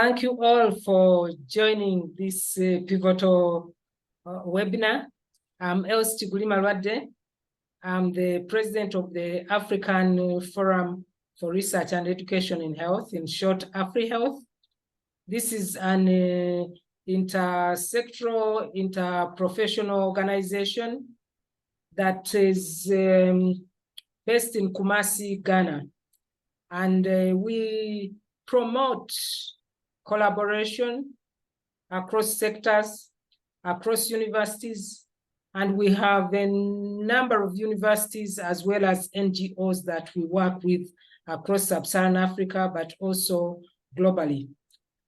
Thank you all for joining this pivotal webinar. I'm Else Chigulima-Lwadde. I'm the president of the African Forum for Research and Education in Health, in short, AFREHealth. This is an intersectoral, interprofessional organization that is based in Kumasi, Ghana. And we promote collaboration across sectors, across universities, and we have a number of universities as well as NGOs that we work with across sub-Saharan Africa, but also globally.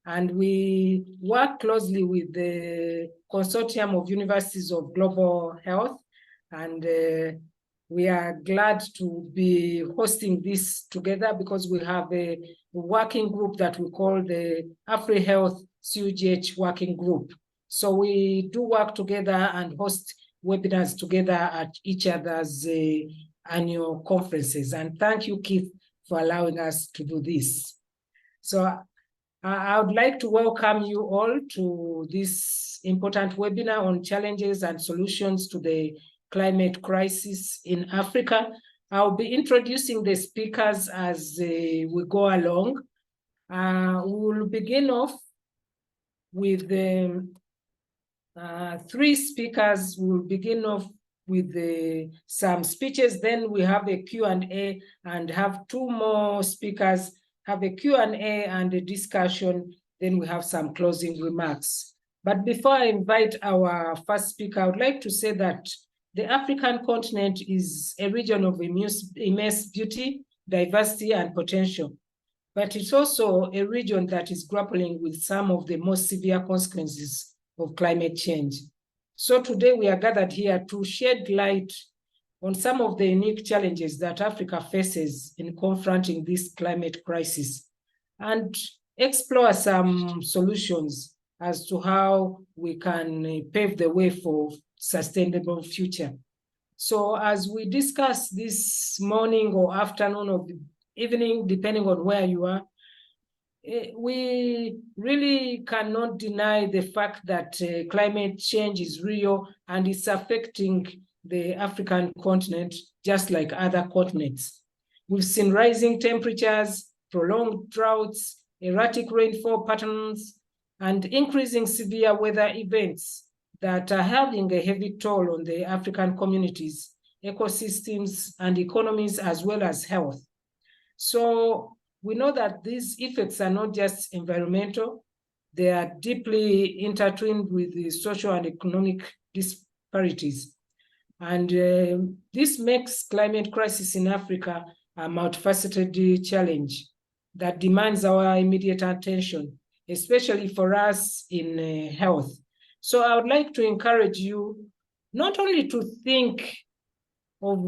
And we work closely with the Consortium of Universities of Global Health, and we are glad to be hosting this together because we have a working group that we call the AFREHEalth-CUGH working group. So we do work together and host webinars together at each other's annual conferences. And thank you, Keith, for allowing us to do this. So I would like to welcome you all to this important webinar on challenges and solutions to the climate crisis in Africa. I'll be introducing the speakers as we go along. We will begin off with the three speakers. We'll begin off with some speeches, then we have a Q&A and have two more speakers, have a Q&A and a discussion, then we have some closing remarks. But before I invite our first speaker, I would like to say that the African continent is a region of immense beauty, diversity, and potential. But it's also a region that is grappling with some of the most severe consequences of climate change. So today we are gathered here to shed light on some of the unique challenges that Africa faces in confronting this climate crisis and explore some solutions as to how we can pave the way for sustainable future. So as we discuss this morning or afternoon or evening, depending on where you are, we really cannot deny the fact that climate change is real and it's affecting the African continent just like other continents. We've seen rising temperatures, prolonged droughts, erratic rainfall patterns, and increasing severe weather events that are having a heavy toll on the African communities, ecosystems, and economies, as well as health. So we know that these effects are not just environmental, they are deeply intertwined with the social and economic disparities. And this makes climate crisis in Africa a multifaceted challenge that demands our immediate attention, especially for us in health. So I would like to encourage you not only to think of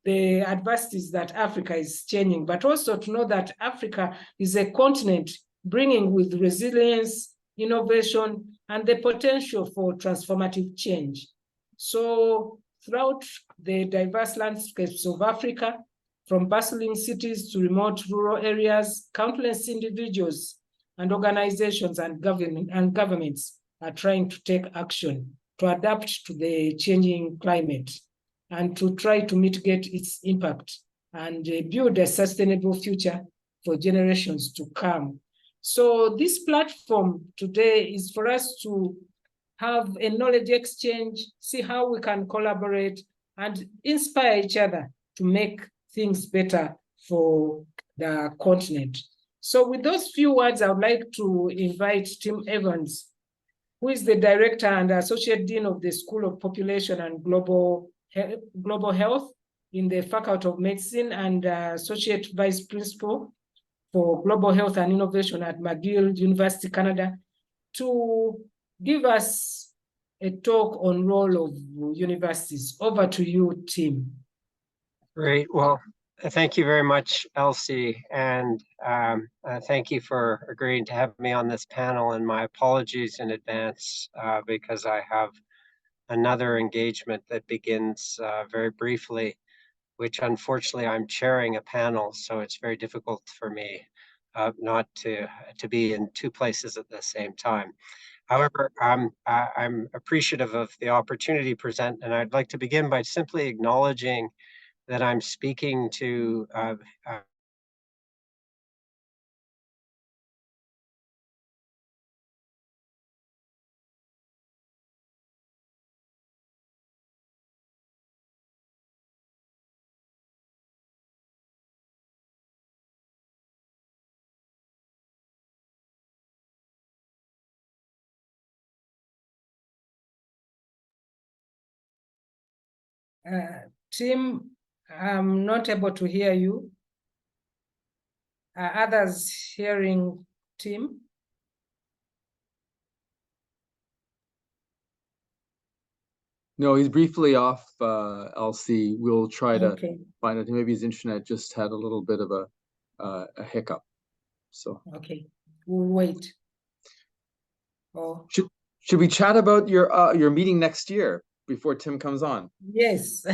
the adversities that Africa is changing, but also to know that Africa is a continent bringing with resilience, innovation, and the potential for transformative change. So throughout the diverse landscapes of Africa, from bustling cities to remote rural areas, countless individuals and organizations and governments are trying to take action to adapt to the changing climate and to try to mitigate its impact and build a sustainable future for generations to come. So this platform today is for us to have a knowledge exchange, see how we can collaborate and inspire each other to make things better for the continent. So with those few words, I would like to invite Tim Evans, who is the Director and Associate Dean of the School of Population and Global Health in the Faculty of Medicine and Associate Vice Principal for Global Health and Innovation at McGill University, Canada, to give us a talk on role of universities. Over to you, Tim. Great. Well, thank you very much, Elsie, and thank you for agreeing to have me on this panel, and my apologies in advance because I have another engagement that begins very briefly, which unfortunately I'm chairing a panel, so it's very difficult for me not to be in two places at the same time. However, I'm appreciative of the opportunity present, and I'd like to begin by simply acknowledging that I'm speaking to Tim, I'm not able to hear you. Are others hearing Tim? No, he's briefly off, LC. We'll try to Okay. find out. Maybe his internet just had a little bit of a hiccup. So Okay, we'll wait. Oh, should we chat about your meeting next year before Tim comes on? yes.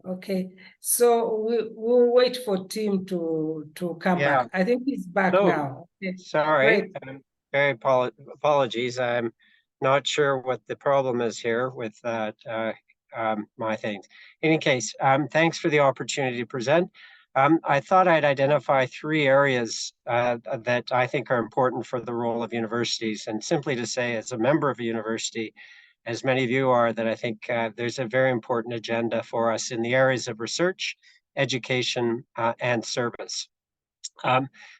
Okay, so we'll wait for Tim to come yeah. back. I think he's back So, now. Okay, sorry, great. very apologies. I'm not sure what the problem is here with my things. In any case, thanks for the opportunity to present. I thought I'd identify three areas that I think are important for the role of universities, and simply to say, as a member of a university, as many of you are, that I think there's a very important agenda for us in the areas of research, education, and service.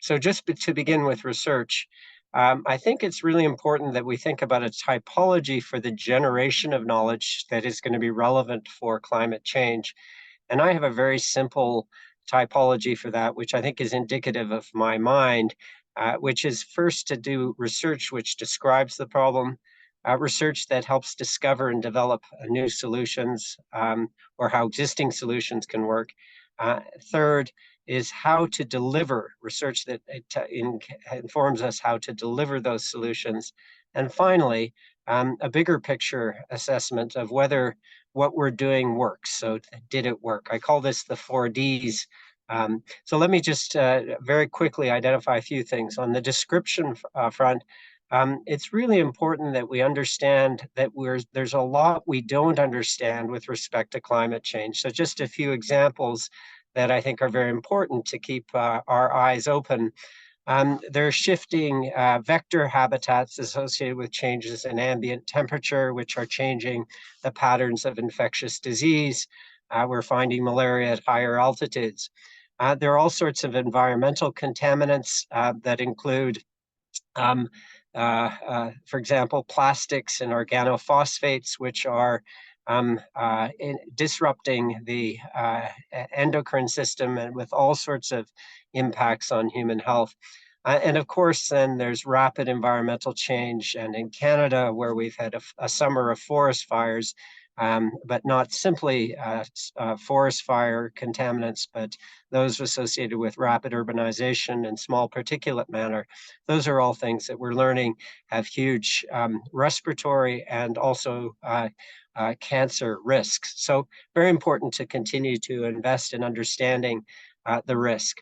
So just to begin with research, I think it's really important that we think about a typology for the generation of knowledge that is going to be relevant for climate change. And I have a very simple typology for that, which I think is indicative of my mind, which is first to do research which describes the problem, research that helps discover and develop new solutions, or how existing solutions can work. Third is how to deliver research that informs us how to deliver those solutions. And finally, a bigger picture assessment of whether what we're doing works. So did it work? I call this the 4Ds. So let me just very quickly identify a few things. On the description front, it's really important that we understand that there's a lot we don't understand with respect to climate change. So just a few examples that I think are very important to keep our eyes open. There are shifting vector habitats associated with changes in ambient temperature, which are changing the patterns of infectious disease. We're finding malaria at higher altitudes. There are all sorts of environmental contaminants that include for example, plastics and organophosphates, which are disrupting the endocrine system and with all sorts of impacts on human health. And of course, then there's rapid environmental change. And in Canada, where we've had a summer of forest fires, but not simply forest fire contaminants, but those associated with rapid urbanization and small particulate matter. Those are all things that we're learning have huge respiratory and also cancer risks. So very important to continue to invest in understanding the risk.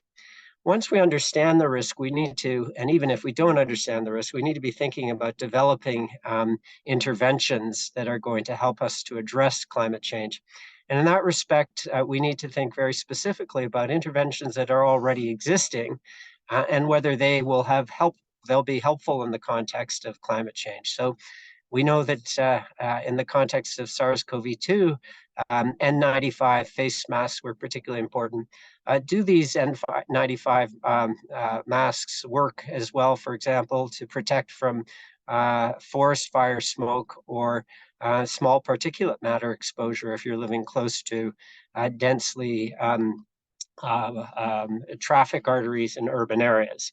Once we understand the risk, we need to, and even if we don't understand the risk, we need to be thinking about developing interventions that are going to help us to address climate change. And in that respect, we need to think very specifically about interventions that are already existing and whether they will have they'll be helpful in the context of climate change. So we know that in the context of SARS-CoV-2, N95 face masks were particularly important. Do these N95 masks work as well, for example, to protect from forest fire smoke or small particulate matter exposure if you're living close to densely traffic arteries in urban areas?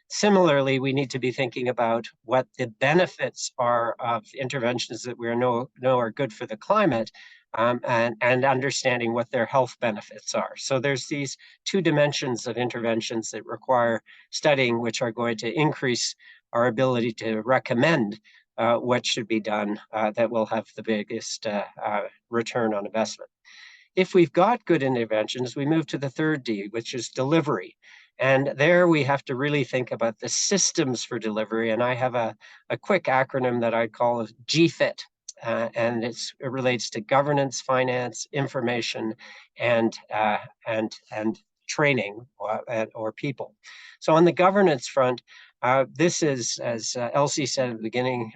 Similarly, we need to be thinking about what the benefits are of interventions that we know are good for the climate, and understanding what their health benefits are. So there's these two dimensions of interventions that require studying, which are going to increase our ability to recommend what should be done that will have the biggest return on investment. if we've got good interventions, we move to the third D, which is delivery. And there we have to really think about the systems for delivery. And I have a quick acronym that I call GFIT. And it relates to governance, finance, information, and training or people. So on the governance front, this is, as Elsie said at the beginning,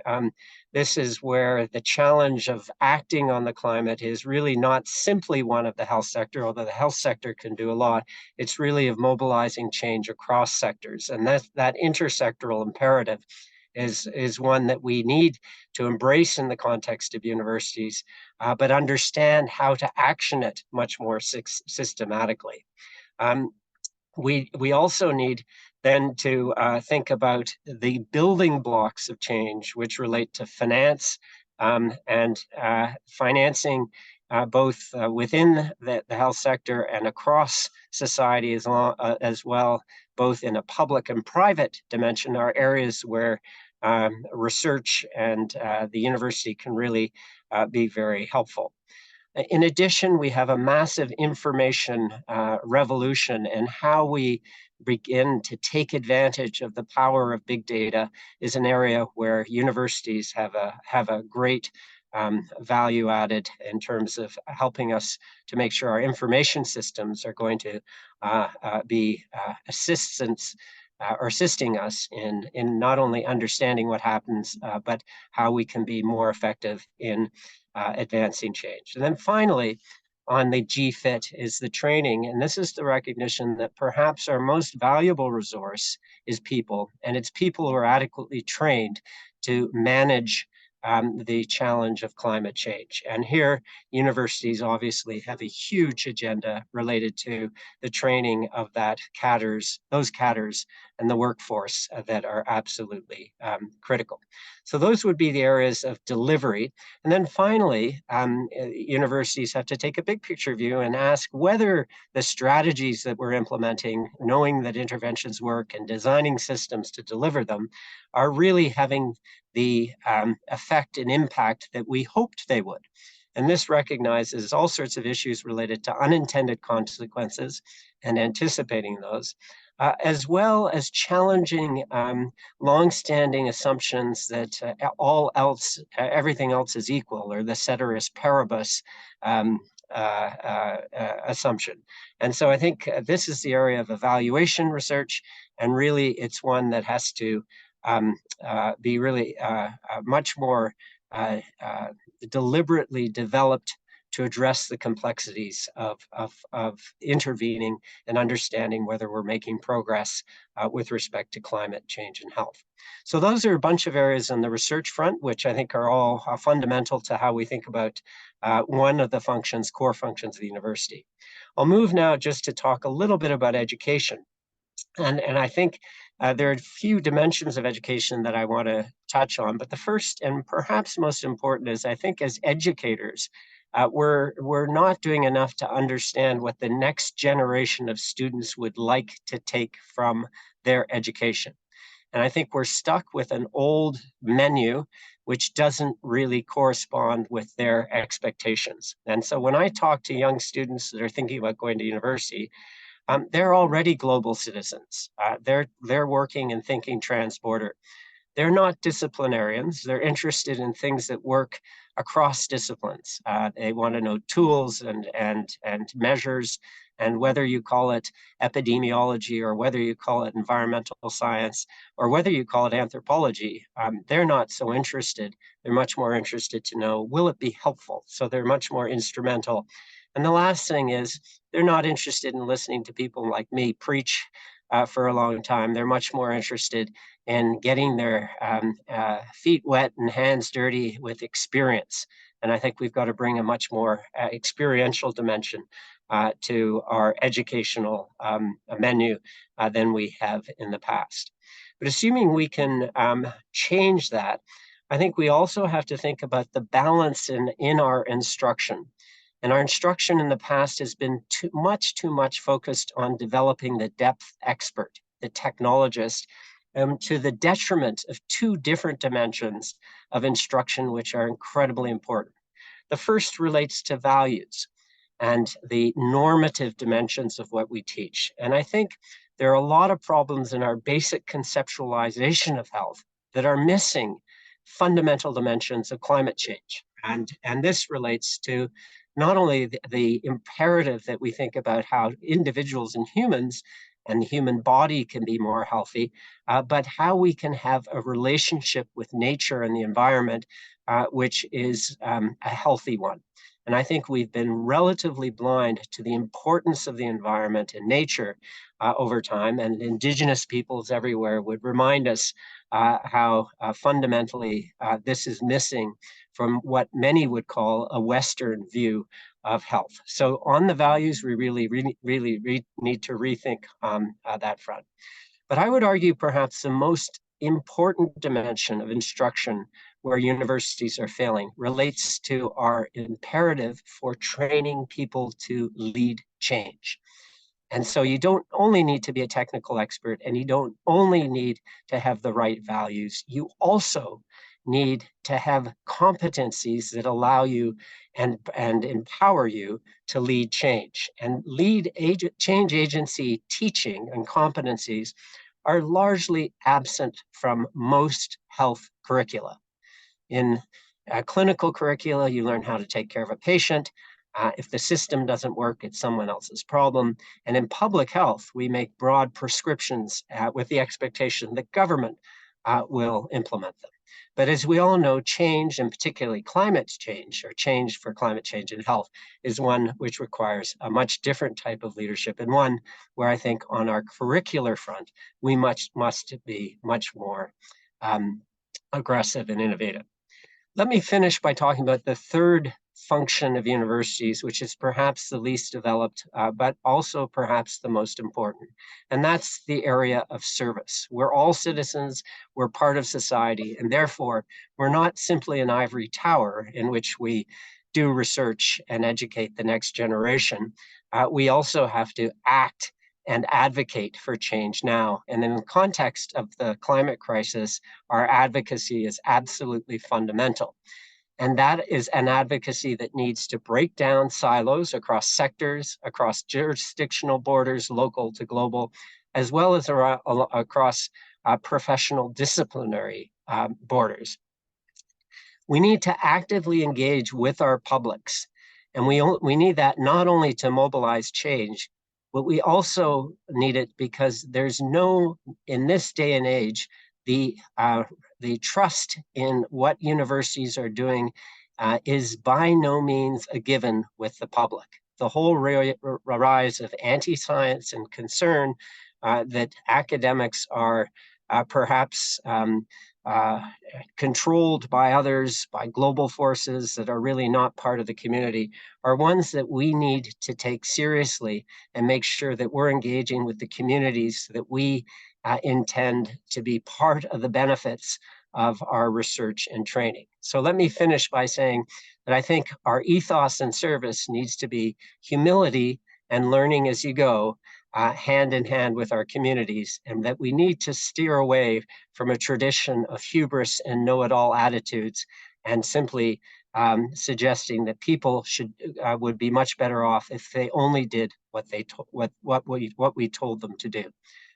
this is where the challenge of acting on the climate is really not simply one of the health sector, although the health sector can do a lot. It's really of mobilizing change across sectors. And that intersectoral imperative is one that we need to embrace in the context of universities, but understand how to action it much more systematically. We also need then to think about the building blocks of change, which relate to finance and financing, both within the health sector and across society as well, both in a public and private dimension, are areas where research and the university can really be very helpful. In addition, we have a massive information revolution, and how we begin to take advantage of the power of big data is an area where universities have a great value added in terms of helping us to make sure our information systems are going to be assisting us in not only understanding what happens, but how we can be more effective in advancing change. And then finally, on the GFIT is the training. And this is the recognition that perhaps our most valuable resource is people, and it's people who are adequately trained to manage the challenge of climate change. And here, universities obviously have a huge agenda related to the training of those cadres and the workforce that are absolutely critical. So those would be the areas of delivery. And then finally, universities have to take a big picture view and ask whether the strategies that we're implementing, knowing that interventions work and designing systems to deliver them, are really having the effect and impact that we hoped they would. And this recognizes all sorts of issues related to unintended consequences and anticipating those, as well as challenging longstanding assumptions that everything else is equal, or the ceteris paribus assumption. And so I think this is the area of evaluation research, and really it's one that has to be really much more deliberately developed to address the complexities of intervening and understanding whether we're making progress with respect to climate change and health. So those are a bunch of areas on the research front, which I think are all fundamental to how we think about one of the core functions of the university. I'll move now just to talk a little bit about education. And I think there are a few dimensions of education that I want to touch on, but the first and perhaps most important is, I think as educators, we're not doing enough to understand what the next generation of students would like to take from their education. And I think we're stuck with an old menu which doesn't really correspond with their expectations. And so when I talk to young students that are thinking about going to university, they're already global citizens. They're working and thinking transborder. They're not disciplinarians. They're interested in things that work across disciplines. They want to know tools and measures, and whether you call it epidemiology, or whether you call it environmental science, or whether you call it anthropology, they're not so interested. They're much more interested to know, will it be helpful? So they're much more instrumental. And the last thing is, they're not interested in listening to people like me preach for a long time. They're much more interested in getting their feet wet and hands dirty with experience. And I think we've got to bring a much more experiential dimension to our educational menu than we have in the past. But assuming we can change that, I think we also have to think about the balance in our instruction. And our instruction in the past has been too much focused on developing the depth expert, the technologist, to the detriment of two different dimensions of instruction, which are incredibly important. The first relates to values. and the normative dimensions of what we teach. And I think there are a lot of problems in our basic conceptualization of health that are missing fundamental dimensions of climate change. And this relates to not only the imperative that we think about how individuals and humans and the human body can be more healthy, but how we can have a relationship with nature and the environment, which is a healthy one. And I think we've been relatively blind to the importance of the environment and nature over time, and Indigenous peoples everywhere would remind us how fundamentally this is missing from what many would call a Western view of health. So on the values, we really need to rethink that front. But I would argue perhaps the most important dimension of instruction where universities are failing relates to our imperative for training people to lead change. And so you don't only need to be a technical expert, and you don't only need to have the right values. You also need to have competencies that allow you and empower you to lead change. And change agency teaching and competencies are largely absent from most health curricula. In clinical curricula, you learn how to take care of a patient. If the system doesn't work, it's someone else's problem. And in public health, we make broad prescriptions with the expectation that government will implement them. But as we all know, change, and particularly climate change, or change for climate change in health, is one which requires a much different type of leadership, and one where I think on our curricular front, we must be much more aggressive and innovative. Let me finish by talking about the third function of universities, which is perhaps the least developed, but also perhaps the most important. And that's the area of service. We're all citizens, we're part of society, and therefore we're not simply an ivory tower in which we do research and educate the next generation. We also have to act and advocate for change now. And in the context of the climate crisis, our advocacy is absolutely fundamental. And that is an advocacy that needs to break down silos across sectors, across jurisdictional borders, local to global, as well as across professional disciplinary borders. We need to actively engage with our publics. And we need that not only to mobilize change, but we also need it because there's no, in this day and age, the trust in what universities are doing is by no means a given with the public. The whole rise of anti-science and concern that academics are perhaps controlled by others, by global forces that are really not part of the community, are ones that we need to take seriously and make sure that we're engaging with the communities that we intend to be part of the benefits of our research and training. So let me finish by saying that I think our ethos and service needs to be humility and learning as you go, hand in hand with our communities, and that we need to steer away from a tradition of hubris and know-it-all attitudes, and simply suggesting that people would be much better off if they only did what we told them to do.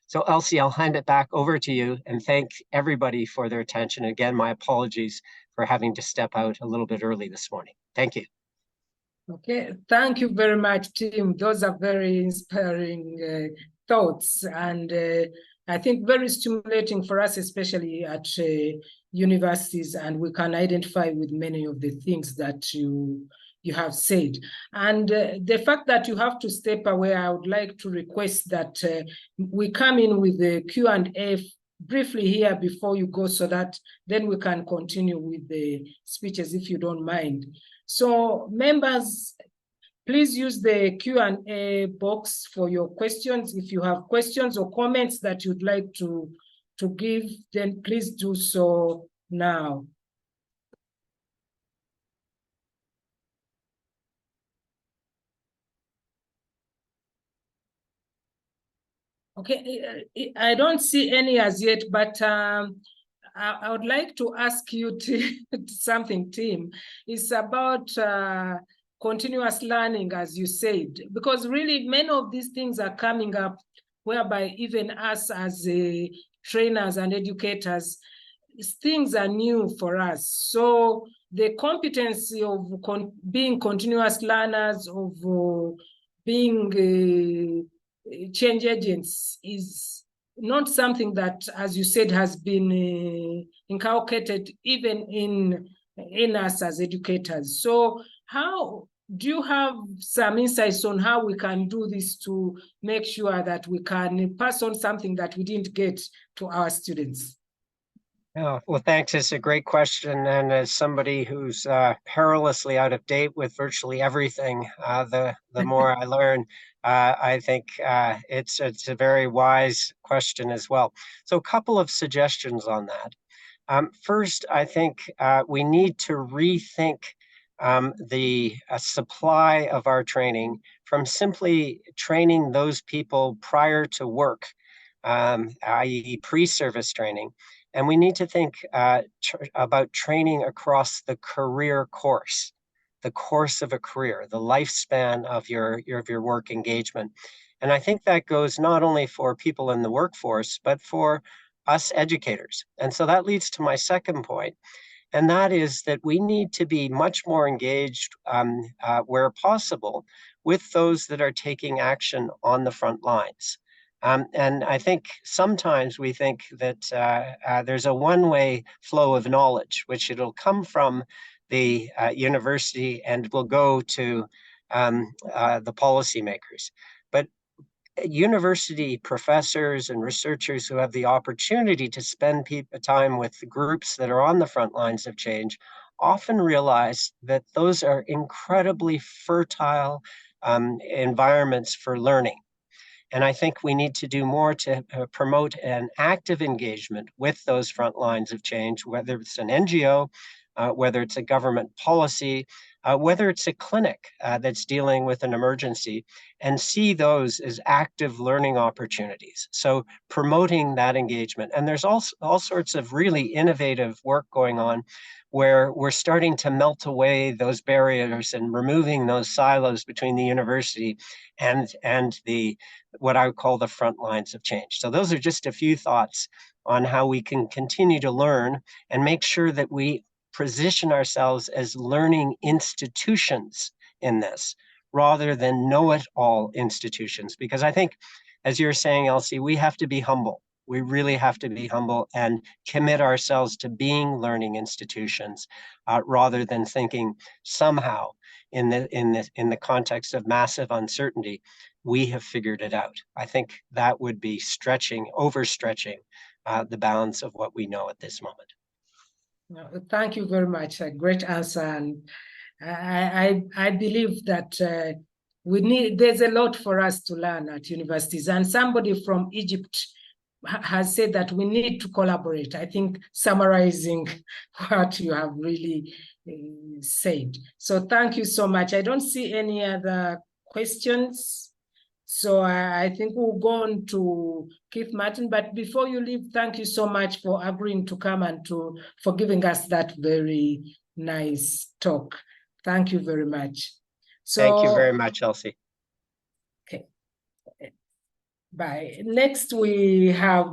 So Elsie, I'll hand it back over to you, and thank everybody for their attention. Again, my apologies for having to step out a little bit early this morning. Thank you. Okay, thank you very much, Tim. Those are very inspiring thoughts, and I think very stimulating for us, especially at universities, and we can identify with many of the things that you have said. And the fact that you have to step away, I would like to request that we come in with the Q&A briefly here before you go, so that then we can continue with the speeches, if you don't mind. So members, please use the Q&A box for your questions. If you have questions or comments that you'd like to give, then please do so now. Okay, I don't see any as yet, but I would like to ask you something, Tim. It's about continuous learning, as you said, because really many of these things are coming up whereby even us as trainers and educators, things are new for us. So the competency of being continuous learners, of being change agents is not something that, as you said, has been inculcated even in us as educators. So how do you have some insights on how we can do this to make sure that we can pass on something that we didn't get to our students? Yeah, well, thanks. It's a great question. And as somebody who's perilously out of date with virtually everything, the more I learn, I think it's a very wise question as well. So a couple of suggestions on that. First, I think we need to rethink the supply of our training from simply training those people prior to work, i.e. pre-service training. And we need to think about training across the career course, the course of a career, the lifespan of your work engagement. And I think that goes not only for people in the workforce, but for us educators. And so that leads to my second point, and that is that we need to be much more engaged where possible with those that are taking action on the front lines. And I think sometimes we think that there's a one-way flow of knowledge, which it'll come from the university and will go to the policymakers. But university professors and researchers who have the opportunity to spend time with the groups that are on the front lines of change often realize that those are incredibly fertile environments for learning. And I think we need to do more to promote an active engagement with those front lines of change, whether it's an NGO, whether it's a government policy, whether it's a clinic that's dealing with an emergency, and see those as active learning opportunities. So promoting that engagement. And there's all sorts of really innovative work going on where we're starting to melt away those barriers and removing those silos between the university and the what I would call the front lines of change. So those are just a few thoughts on how we can continue to learn and make sure that we position ourselves as learning institutions in this rather than know-it-all institutions. Because I think, as you're saying, Elsie, we have to be humble. We really have to be humble and commit ourselves to being learning institutions rather than thinking somehow in the context of massive uncertainty, we have figured it out. I think that would be overstretching the bounds of what we know at this moment. Thank you very much. A great answer. And I believe that there's a lot for us to learn at universities. And somebody from Egypt has said that we need to collaborate. I think summarizing what you have really said. So thank you so much. I don't see any other questions. So I think we'll go on to Keith Martin. But before you leave, thank you so much for agreeing to come and for giving us that very nice talk. Thank you very much. So, thank you very much, Elsie. Okay. Bye. Next, we have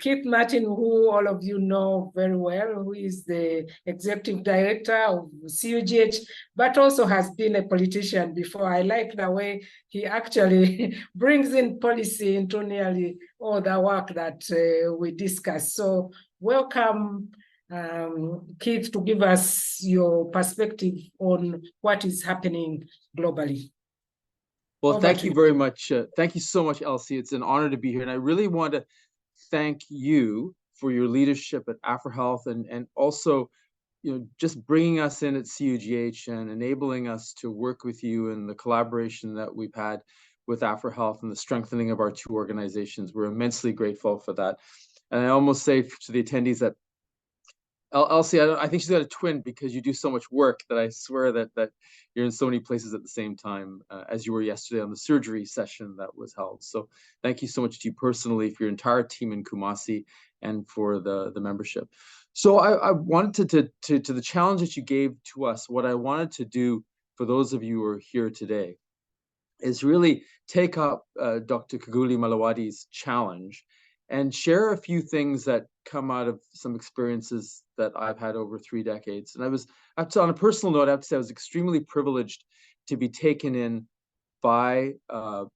Keith Martin, who all of you know very well, who is the executive director of CUGH, but also has been a politician before. I like the way he actually brings in policy into nearly all the work that we discuss. So welcome, Keith, to give us your perspective on what is happening globally. Well, thank you very much. Thank you so much, Elsie. It's an honor to be here. And I really want to thank you for your leadership at AFREHealth and also, just bringing us in at CUGH and enabling us to work with you and the collaboration that we've had with AFREHealth and the strengthening of our two organizations. We're immensely grateful for that. And I almost say to the attendees that Elsie, I think she's got a twin because you do so much work that I swear that you're in so many places at the same time as you were yesterday on the surgery session that was held. So thank you so much to you personally, for your entire team in Kumasi, and for the membership. So I wanted to the challenge that you gave to us, what I wanted to do for those of you who are here today is really take up Dr. Kuguli Malawadi's challenge and share a few things that come out of some experiences that I've had over 3 decades. And on a personal note, I have to say I was extremely privileged to be taken in by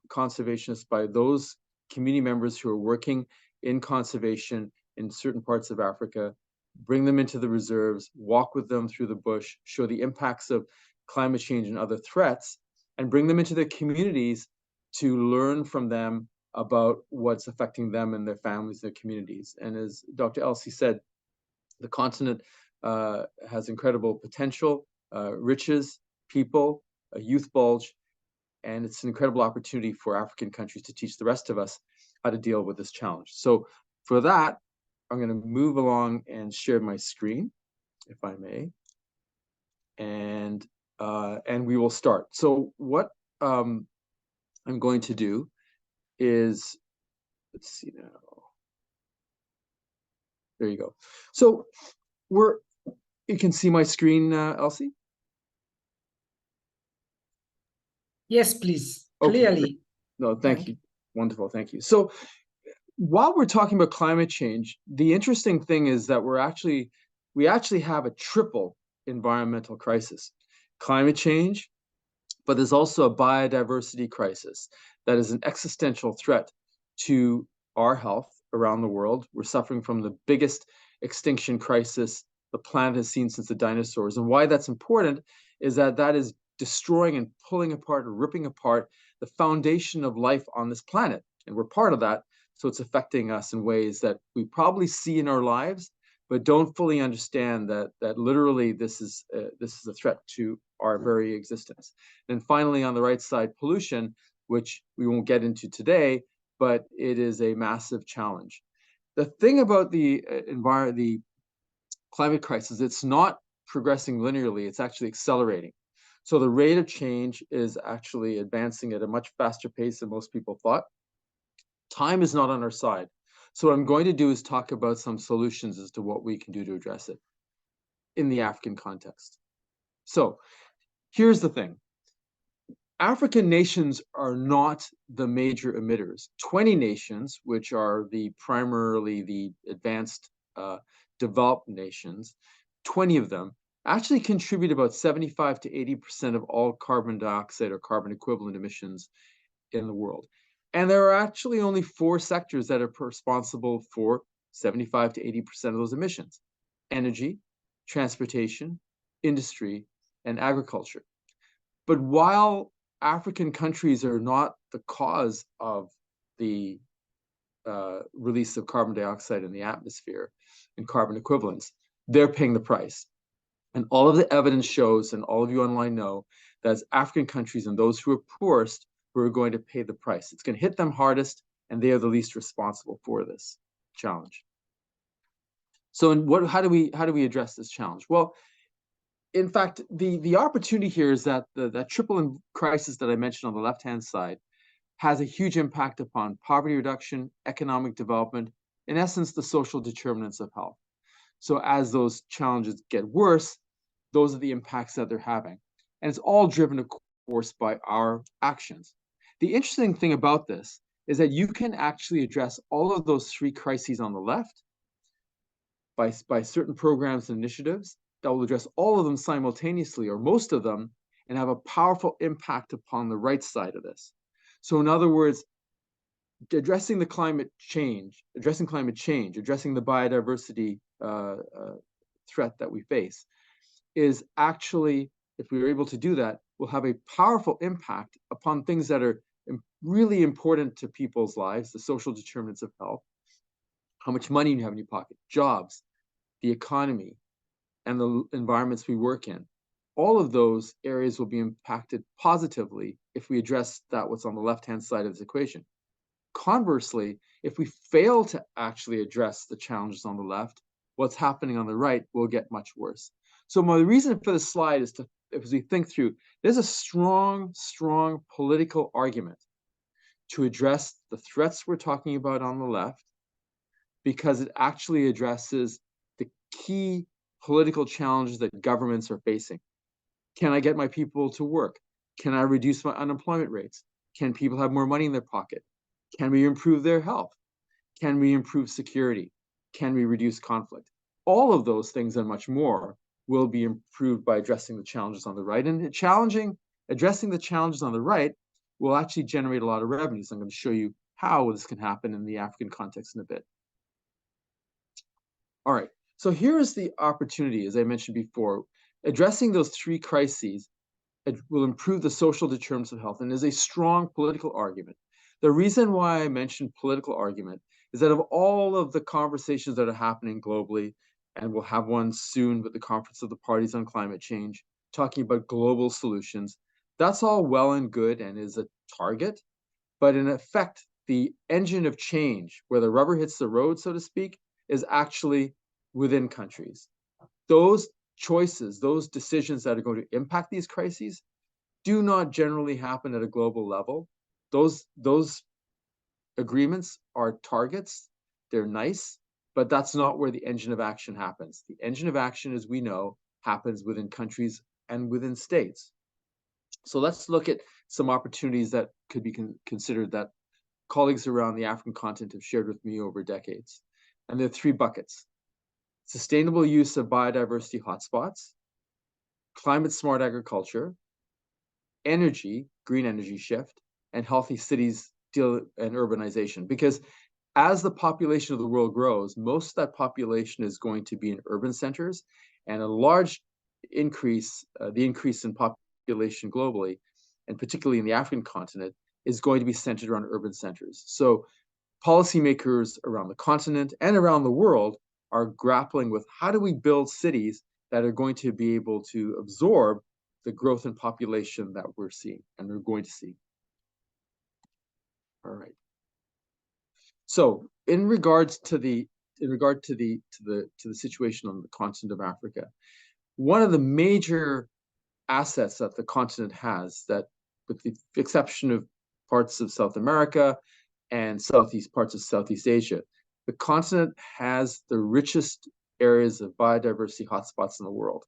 conservationists, by those community members who are working in conservation in certain parts of Africa, bring them into the reserves, walk with them through the bush, show the impacts of climate change and other threats, and bring them into their communities to learn from them about what's affecting them and their families, their communities. And as Dr. Elsie said, the continent has incredible potential, riches, people, a youth bulge, and it's an incredible opportunity for African countries to teach the rest of us how to deal with this challenge. So for that, I'm going to move along and share my screen, if I may, and we will start. So what I'm going to do is, let's see now. There you go. So you can see my screen, Elsie? Yes, please. Okay. Clearly. No, thank you. Wonderful, thank you. So while we're talking about climate change, the interesting thing is that we actually have a triple environmental crisis. Climate change, but there's also a biodiversity crisis that is an existential threat to our health around the world. We're suffering from the biggest extinction crisis the planet has seen since the dinosaurs. And why that's important is that is destroying and pulling apart or ripping apart the foundation of life on this planet. And we're part of that. So it's affecting us in ways that we probably see in our lives, but don't fully understand that literally this is a threat to our very existence. And finally, on the right side, pollution, which we won't get into today, but it is a massive challenge. The thing about the climate crisis, it's not progressing linearly, it's actually accelerating. So the rate of change is actually advancing at a much faster pace than most people thought. Time is not on our side. So what I'm going to do is talk about some solutions as to what we can do to address it in the African context. So here's the thing. African nations are not the major emitters. 20 nations, which are primarily the advanced developed nations, 20 of them actually contribute about 75 to 80% of all carbon dioxide or carbon equivalent emissions in the world. And there are actually only 4 sectors that are responsible for 75 to 80% of those emissions: energy, transportation, industry, and agriculture. But while African countries are not the cause of the release of carbon dioxide in the atmosphere and carbon equivalents, they're paying the price. And all of the evidence shows, and all of you online know, that it's African countries and those who are poorest who are going to pay the price. It's going to hit them hardest, and they are the least responsible for this challenge. So how do we address this challenge? Well, in fact, the opportunity here is that that triple crisis that I mentioned on the left-hand side has a huge impact upon poverty reduction, economic development, in essence, the social determinants of health. So as those challenges get worse, those are the impacts that they're having. And it's all driven, of course, by our actions. The interesting thing about this is that you can actually address all of those 3 crises on the left by certain programs and initiatives that will address all of them simultaneously, or most of them, and have a powerful impact upon the right side of this. So in other words, addressing climate change, addressing the biodiversity threat that we face is actually, if we are able to do that, will have a powerful impact upon things that are really important to people's lives, the social determinants of health, how much money you have in your pocket, jobs, the economy, and the environments we work in. All of those areas will be impacted positively if we address what's on the left-hand side of this equation. Conversely, if we fail to actually address the challenges on the left, what's happening on the right will get much worse. So my reason for this slide is to, as we think through, there's a strong political argument to address the threats we're talking about on the left, because it actually addresses the key political challenges that governments are facing. Can I get my people to work? Can I reduce my unemployment rates? Can people have more money in their pocket? Can we improve their health? Can we improve security? Can we reduce conflict? All of those things and much more will be improved by addressing the challenges on the right. And addressing the challenges on the right will actually generate a lot of revenues. I'm going to show you how this can happen in the African context in a bit. All right, so here is the opportunity, as I mentioned before. Addressing those three crises, it will improve the social determinants of health, and is a strong political argument. The reason why I mentioned political argument is that of all of the conversations that are happening globally, and we'll have one soon with the Conference of the Parties on Climate Change, talking about global solutions, that's all well and good and is a target, but in effect, the engine of change, where the rubber hits the road, so to speak, is actually within countries. Those choices, those decisions that are going to impact these crises do not generally happen at a global level. Those agreements are targets, they're nice, but that's not where the engine of action happens. The engine of action, as we know, happens within countries and within states. So let's look at some opportunities that could be considered that colleagues around the African continent have shared with me over decades. And there are three buckets: sustainable use of biodiversity hotspots, climate smart agriculture, energy, green energy shift, and healthy cities and urbanization. Because as the population of the world grows, most of that population is going to be in urban centers, and a large increase, the increase in population globally, and particularly in the African continent, is going to be centered around urban centers. So policymakers around the continent and around the world are grappling with how do we build cities that are going to be able to absorb the growth in population that we're seeing and we're going to see. All right. So in regard to the situation on the continent of Africa, one of the major assets that the continent has, that with the exception of parts of South America and parts of Southeast Asia, the continent has the richest areas of biodiversity hotspots in the world.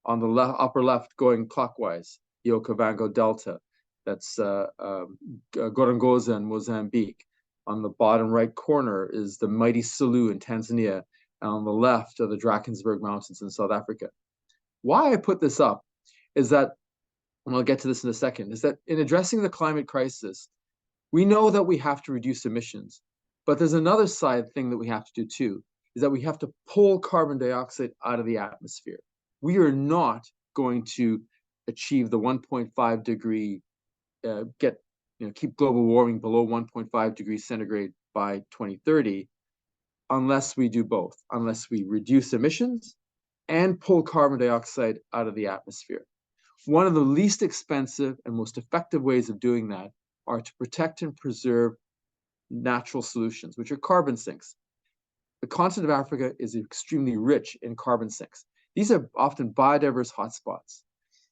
On the upper left, going clockwise, the Okavango Delta, that's Gorongosa in Mozambique. On the bottom right corner is the mighty Selous in Tanzania, and on the left are the Drakensberg Mountains in South Africa. Why I put this up is that, and I'll get to this in a second, is that in addressing the climate crisis, we know that we have to reduce emissions, but there's another side thing that we have to do too, is that we have to pull carbon dioxide out of the atmosphere. We are not going to achieve the 1.5 degree, keep global warming below 1.5 degrees centigrade by 2030 unless we do both, unless we reduce emissions and pull carbon dioxide out of the atmosphere. One of the least expensive and most effective ways of doing that are to protect and preserve natural solutions, which are carbon sinks. The continent of Africa is extremely rich in carbon sinks. These are often biodiverse hotspots.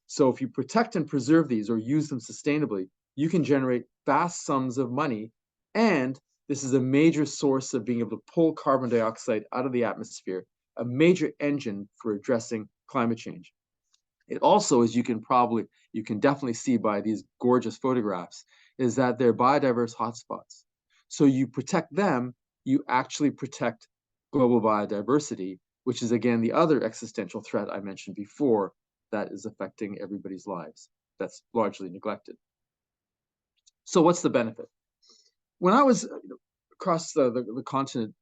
So if you protect and preserve these or use them sustainably, you can generate vast sums of money. And this is a major source of being able to pull carbon dioxide out of the atmosphere, a major engine for addressing climate change. It also, as you can definitely see by these gorgeous photographs, is that they're biodiverse hotspots. So you protect them, you actually protect global biodiversity, which is again the other existential threat I mentioned before that is affecting everybody's lives. That's largely neglected. So what's the benefit? When I was across the continent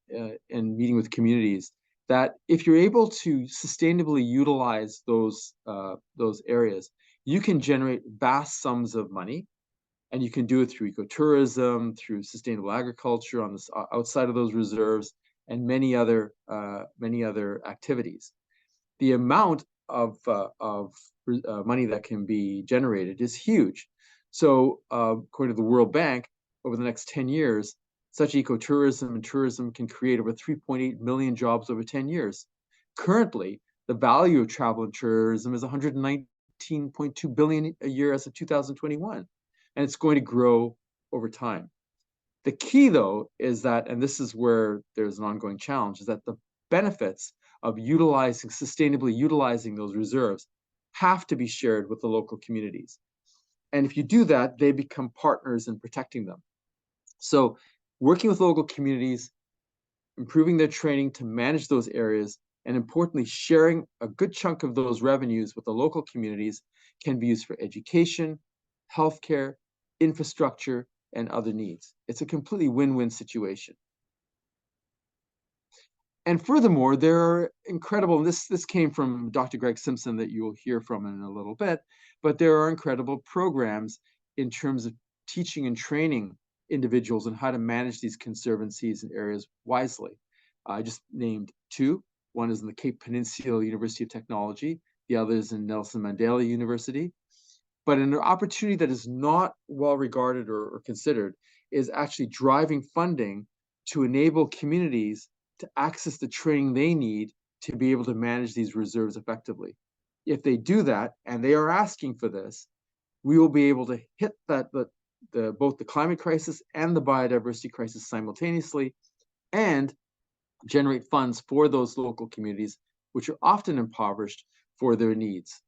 and meeting with communities, that if you're able to sustainably utilize those areas, you can generate vast sums of money, and you can do it through ecotourism, through sustainable agriculture on this outside of those reserves, and many other activities. The amount of money that can be generated is huge. So according to the World Bank, over the next 10 years, such ecotourism and tourism can create over 3.8 million jobs over 10 years. Currently, the value of travel and tourism is 119.2 billion a year as of 2021, and it's going to grow over time. The key, though, is that, and this is where there's an ongoing challenge, is that the benefits of sustainably utilizing those reserves have to be shared with the local communities. And if you do that, they become partners in protecting them. So working with local communities, improving their training to manage those areas, and importantly, sharing a good chunk of those revenues with the local communities can be used for education, healthcare, infrastructure, and other needs. It's a completely win-win situation. And furthermore, there are incredible, this came from Dr. Greg Simpson that you will hear from in a little bit, but there are incredible programs in terms of teaching and training individuals on how to manage these conservancies and areas wisely. I just named two. One is in the Cape Peninsula University of Technology. The other is in Nelson Mandela University. But an opportunity that is not well regarded or considered is actually driving funding to enable communities to access the training they need to be able to manage these reserves effectively. If they do that, and they are asking for this, we will be able to hit that both the climate crisis and the biodiversity crisis simultaneously, and generate funds for those local communities, which are often impoverished, for their needs.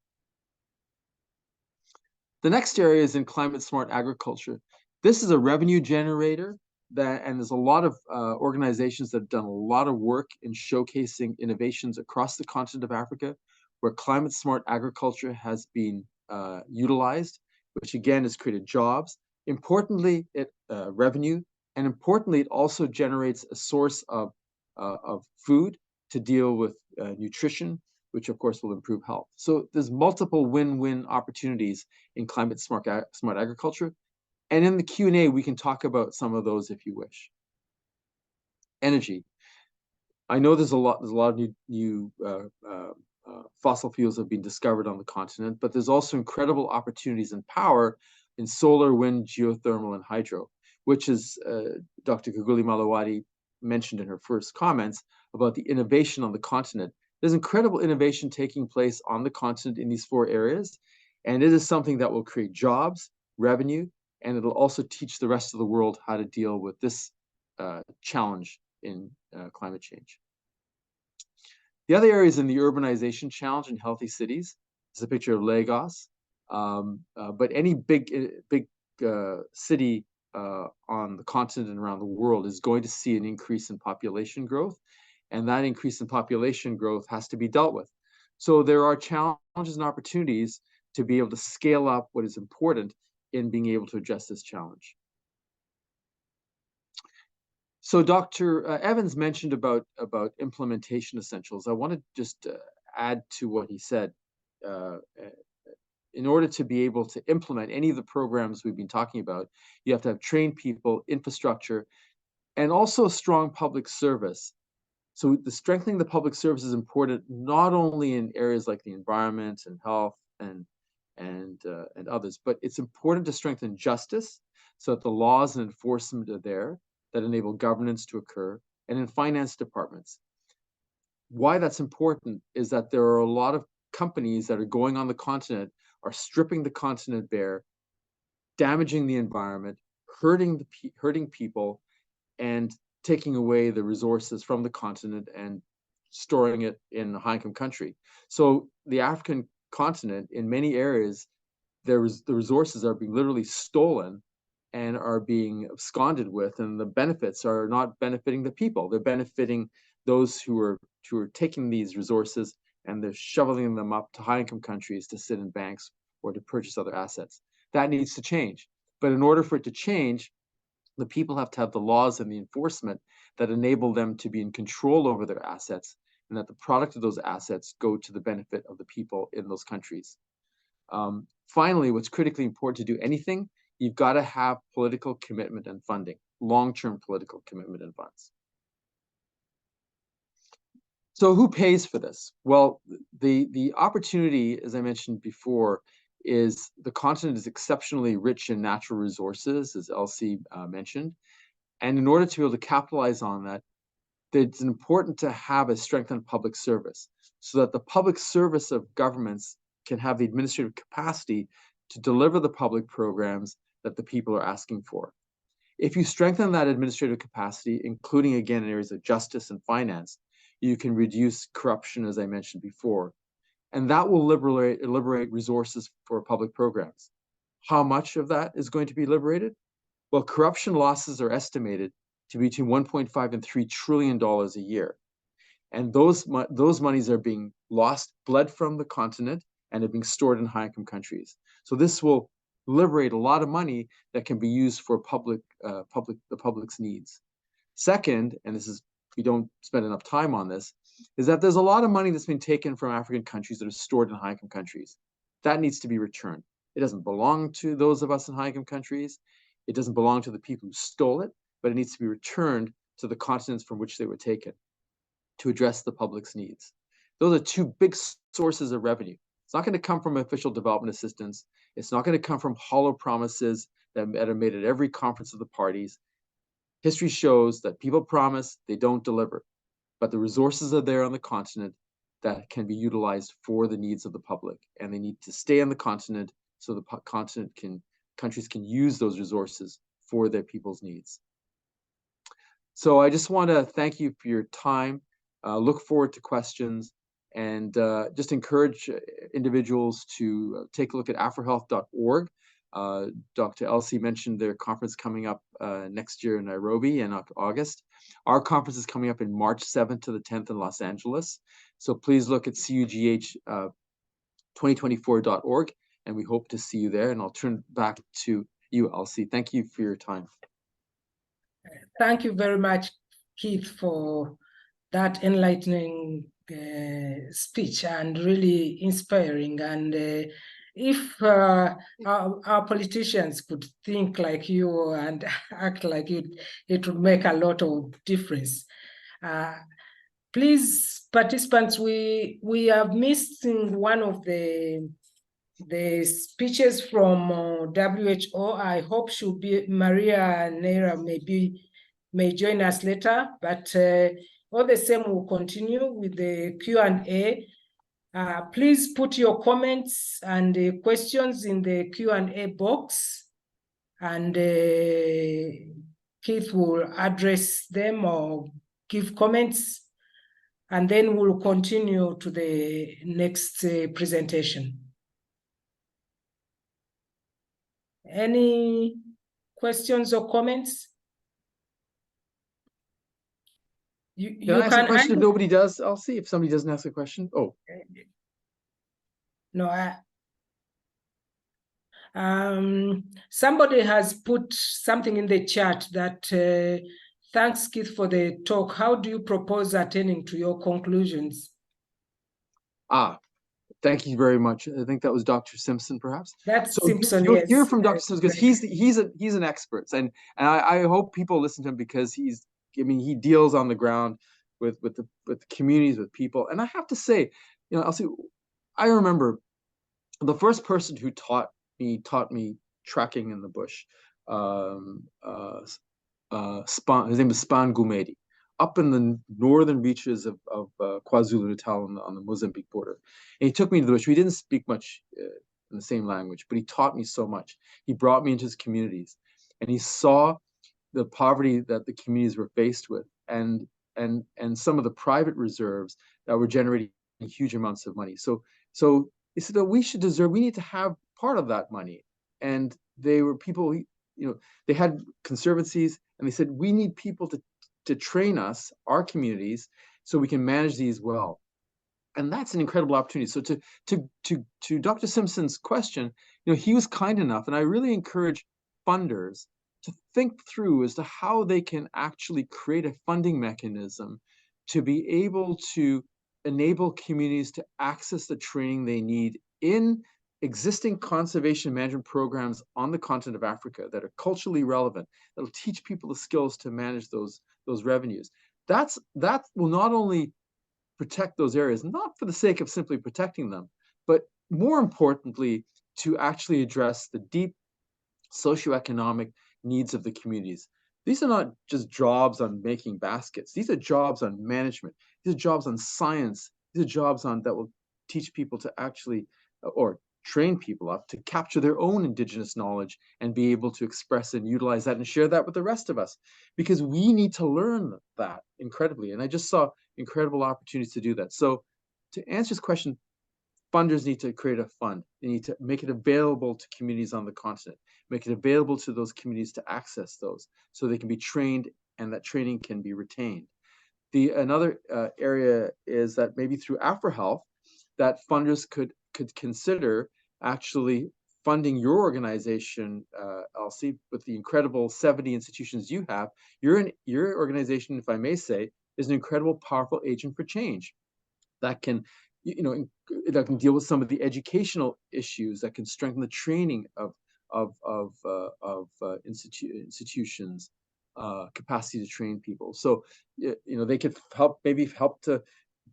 The next area is in climate smart agriculture. This is a revenue generator and there's a lot of organizations that have done a lot of work in showcasing innovations across the continent of Africa, where climate smart agriculture has been utilized, which again has created jobs. Importantly, revenue, and importantly, it also generates a source of food to deal with nutrition, which of course will improve health. So there's multiple win-win opportunities in climate smart agriculture. And in the Q&A, we can talk about some of those if you wish. Energy. I know there's a lot of new fossil fuels have been discovered on the continent, but there's also incredible opportunities in power in solar, wind, geothermal, and hydro, which is Dr. Kuguli Malawati mentioned in her first comments about the innovation on the continent. There's incredible innovation taking place on the continent in these four areas, and it is something that will create jobs, revenue, and it'll also teach the rest of the world how to deal with this challenge in climate change. The other areas in the urbanization challenge in healthy cities is a picture of Lagos, but any big city on the continent and around the world is going to see an increase in population growth, and that increase in population growth has to be dealt with. So there are challenges and opportunities to be able to scale up what is important in being able to address this challenge. So Dr. Evans mentioned about implementation essentials. I want to just add to what he said. In order to be able to implement any of the programs we've been talking about, you have to have trained people, infrastructure, and also strong public service. So the strengthening the public service is important not only in areas like the environment and health and others, but it's important to strengthen justice so that the laws and enforcement are there that enable governance to occur, and in finance departments. Why that's important is that there are a lot of companies that are going on the continent, are stripping the continent bare, damaging the environment, hurting people, and taking away the resources from the continent and storing it in a high-income country. So the African continent, in many areas, the resources are being literally stolen and are being absconded with, and the benefits are not benefiting the people. They're benefiting those who are taking these resources and they're shoveling them up to high-income countries to sit in banks or to purchase other assets. That needs to change. But in order for it to change, the people have to have the laws and the enforcement that enable them to be in control over their assets, and that the product of those assets go to the benefit of the people in those countries. Finally, what's critically important to do anything, you've got to have political commitment and funding, long-term political commitment and funds. So who pays for this? Well, the opportunity, as I mentioned before, is the continent is exceptionally rich in natural resources, as Elsie mentioned. And in order to be able to capitalize on that, it's important to have a strengthened public service so that the public service of governments can have the administrative capacity to deliver the public programs that the people are asking for. If you strengthen that administrative capacity, including again in areas of justice and finance, you can reduce corruption, as I mentioned before. and that will liberate resources for public programs. How much of that is going to be liberated? Well, corruption losses are estimated to be between 1.5 and $3 trillion a year. And those monies are being bled from the continent, and are being stored in high-income countries. So this will liberate a lot of money that can be used for the public's needs. Second, and we don't spend enough time on this, is that there's a lot of money that's been taken from African countries that are stored in high-income countries. That needs to be returned. It doesn't belong to those of us in high-income countries. It doesn't belong to the people who stole it, but it needs to be returned to the continents from which they were taken to address the public's needs. Those are two big sources of revenue. It's not going to come from official development assistance. It's not going to come from hollow promises that are made at every conference of the parties. History shows that people promise, they don't deliver. But the resources are there on the continent that can be utilized for the needs of the public. And they need to stay on the continent so the countries can use those resources for their people's needs. So I just want to thank you for your time. Look forward to questions, and just encourage individuals to take a look at AFREHealth.org. Dr. Elsie mentioned their conference coming up next year in Nairobi in August. Our conference is coming up in March 7th to the 10th in Los Angeles. So please look at CUGH2024.org, and we hope to see you there. And I'll turn back to you, Elsie. Thank you for your time. Thank you very much, Keith, for that enlightening speech and really inspiring. And if our politicians could think like you and act like you, it would make a lot of difference. Please, participants, we have missed one of the speeches from WHO. I hope she'll be, Maria Neira may join us later, but all the same, we'll continue with the Q&A. Please put your comments and questions in the Q&A box, and Keith will address them or give comments, and then we'll continue to the next presentation. Any questions or comments? Can I ask a question if nobody does? I'll see if somebody doesn't ask a question. Oh. No, somebody has put something in the chat that thanks, Keith, for the talk. How do you propose attending to your conclusions? Thank you very much. I think that was Dr. Simpson, perhaps. That's so Simpson. You'll yes. hear from Dr. Simpson, because he's an expert, and I hope people listen to him, because he deals on the ground with the communities, with people. And I have to say, I remember the first person who taught me trekking in the bush. His name is Span Gumedi, up in the northern reaches of KwaZulu-Natal on the Mozambique border. And he took me to the bush. We didn't speak much in the same language, but he taught me so much. He brought me into his communities, and he saw the poverty that the communities were faced with, and some of the private reserves that were generating huge amounts of money. So he said that we need to have part of that money. And they were people, they had conservancies, and they said, we need people to train us, our communities, so we can manage these well. And that's an incredible opportunity. So to Dr. Simpson's question, he was kind enough, and I really encourage funders to think through as to how they can actually create a funding mechanism to be able to enable communities to access the training they need in existing conservation management programs on the continent of Africa that are culturally relevant, that'll teach people the skills to manage those revenues. That will not only protect those areas, not for the sake of simply protecting them, but more importantly, to actually address the deep socioeconomic needs of the communities. These are not just jobs on making baskets. These are jobs on management. These are jobs on science. These are jobs that will teach people to actually, or train people up to capture their own indigenous knowledge and be able to express and utilize that and share that with the rest of us, because we need to learn that incredibly. And I just saw incredible opportunities to do that. So to answer this question, funders need to create a fund. They need to make it available to communities on the continent, make it available to those communities to access those so they can be trained and that training can be retained. Another area is that maybe through AFREHealth, that funders could consider actually funding your organization, Elsie, with the incredible 70 institutions you have. Your organization, if I may say, is an incredible, powerful agent for change that can, that can deal with some of the educational issues, that can strengthen the training of institutions, capacity to train people. So, they could maybe help to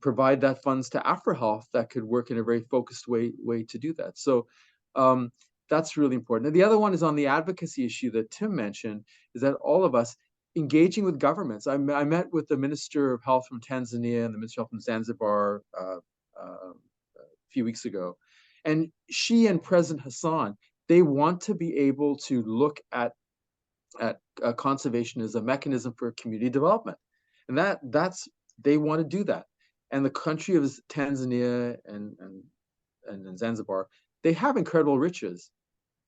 provide that funds to AFREHealth that could work in a very focused way to do that. So that's really important. And the other one is on the advocacy issue that Tim mentioned, is that all of us engaging with governments. I met with the Minister of Health from Tanzania and the Minister of Health from Zanzibar a few weeks ago. And she and President Hassan, they want to be able to look at conservation as a mechanism for community development. And they want to do that. And the country of Tanzania and Zanzibar, they have incredible riches,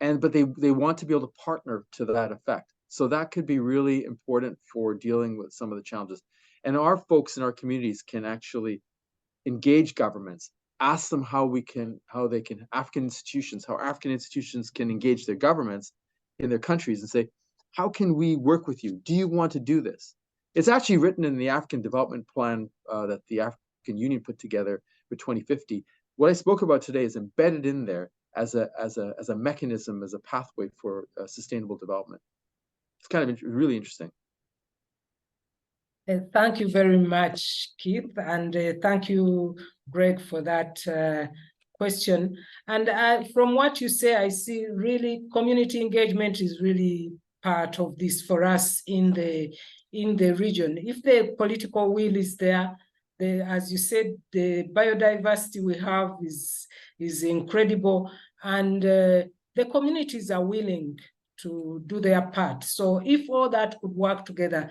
but they want to be able to partner to that effect. So that could be really important for dealing with some of the challenges. And our folks in our communities can actually engage governments, ask them how African institutions can engage their governments in their countries and say, how can we work with you? Do you want to do this? It's actually written in the African Development Plan that the African Union put together for 2050. What I spoke about today is embedded in there as a mechanism, as a pathway for sustainable development. It's kind of really interesting. Thank you very much, Keith, and thank you, Greg, for that question. And from what you say, I see really community engagement is really part of this for us in the region. If the political will is there, as you said, the biodiversity we have is incredible, and the communities are willing to do their part. So if all that could work together,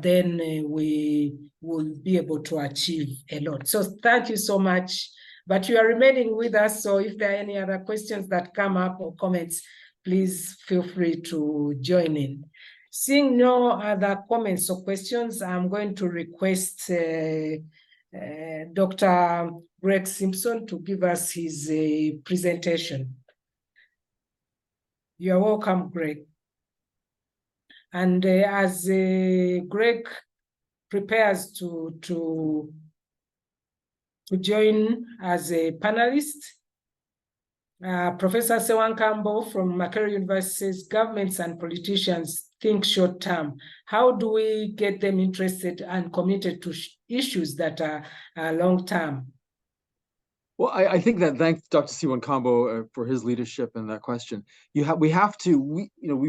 then we will be able to achieve a lot. So thank you so much. But you are remaining with us, so if there are any other questions that come up or comments, please feel free to join in. Seeing no other comments or questions, I'm going to request Dr. Greg Simpson to give us his presentation. You're welcome, Greg. And as Greg prepares to join as a panelist, Professor Ssewankambo from Makerere University says, governments and politicians think short term. How do we get them interested and committed to issues that are long term? Well, I think that thanks Dr. Ssewankambo for his leadership in that question. We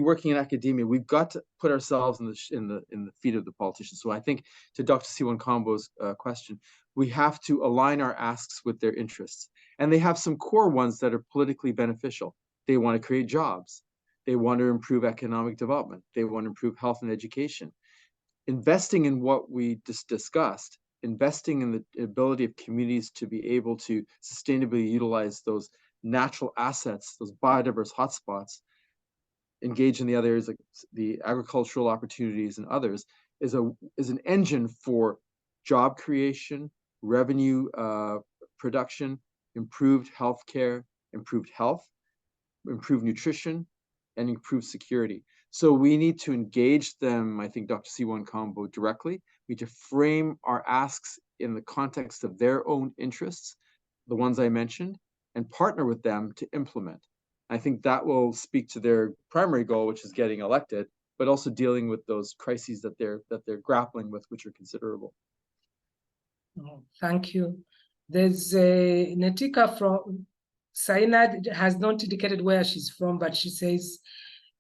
working in academia, we've got to put ourselves in the feet of the politicians. So I think to Dr. Ssewankambo's question, we have to align our asks with their interests. And they have some core ones that are politically beneficial. They want to create jobs. They want to improve economic development. They want to improve health and education. Investing in what we just discussed, investing in the ability of communities to be able to sustainably utilize those natural assets, those biodiverse hotspots, engage in the other areas like the agricultural opportunities and others, is an engine for job creation, revenue production, improved healthcare, improved health, improved nutrition, and improved security. So we need to engage them, I think, Dr. Ssewankambo, directly. We need to frame our asks in the context of their own interests, the ones I mentioned, and partner with them to implement. I think that will speak to their primary goal, which is getting elected, but also dealing with those crises that they're grappling with, which are considerable. Oh, thank you. There's Netika from Sainad, has not indicated where she's from, but she says,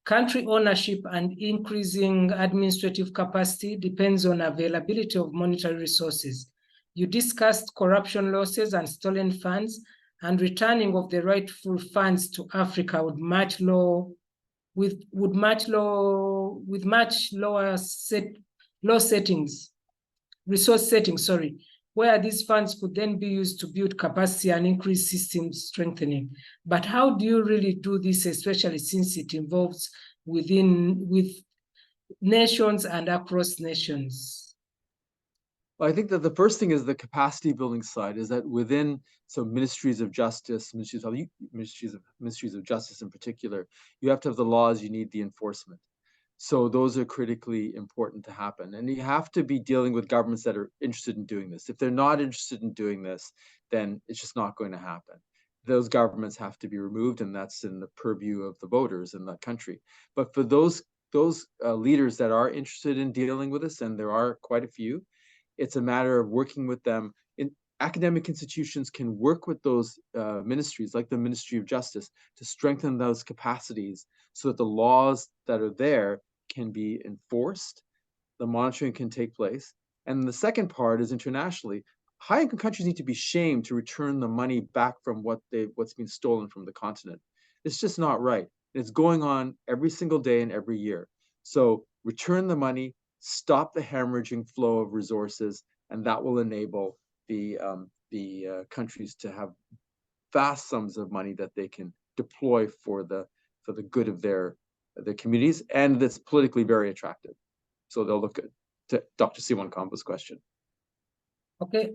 country ownership and increasing administrative capacity depends on availability of monetary resources. You discussed corruption losses and stolen funds, and returning of the rightful funds to Africa with much lower resource settings. where these funds could then be used to build capacity and increase system strengthening. But how do you really do this, especially since it involves with nations and across nations? Well, I think that the first thing is the capacity building side, is that within ministries of justice, ministries of justice in particular, you have to have the laws, you need the enforcement. So those are critically important to happen. And you have to be dealing with governments that are interested in doing this. If they're not interested in doing this, then it's just not going to happen. Those governments have to be removed, and that's in the purview of the voters in that country. But for those leaders that are interested in dealing with this, and there are quite a few, it's a matter of working with them. Academic institutions can work with those ministries, like the Ministry of Justice, to strengthen those capacities so that the laws that are there can be enforced, the monitoring can take place. And the second part is internationally. High-income countries need to be shamed to return the money back from what's been stolen from the continent. It's just not right. It's going on every single day and every year. So return the money, stop the hemorrhaging flow of resources, and that will enable the countries to have vast sums of money that they can deploy for the good of their communities, and that's politically very attractive. So they'll look good. To Dr. Siwan Kambo's question. Okay,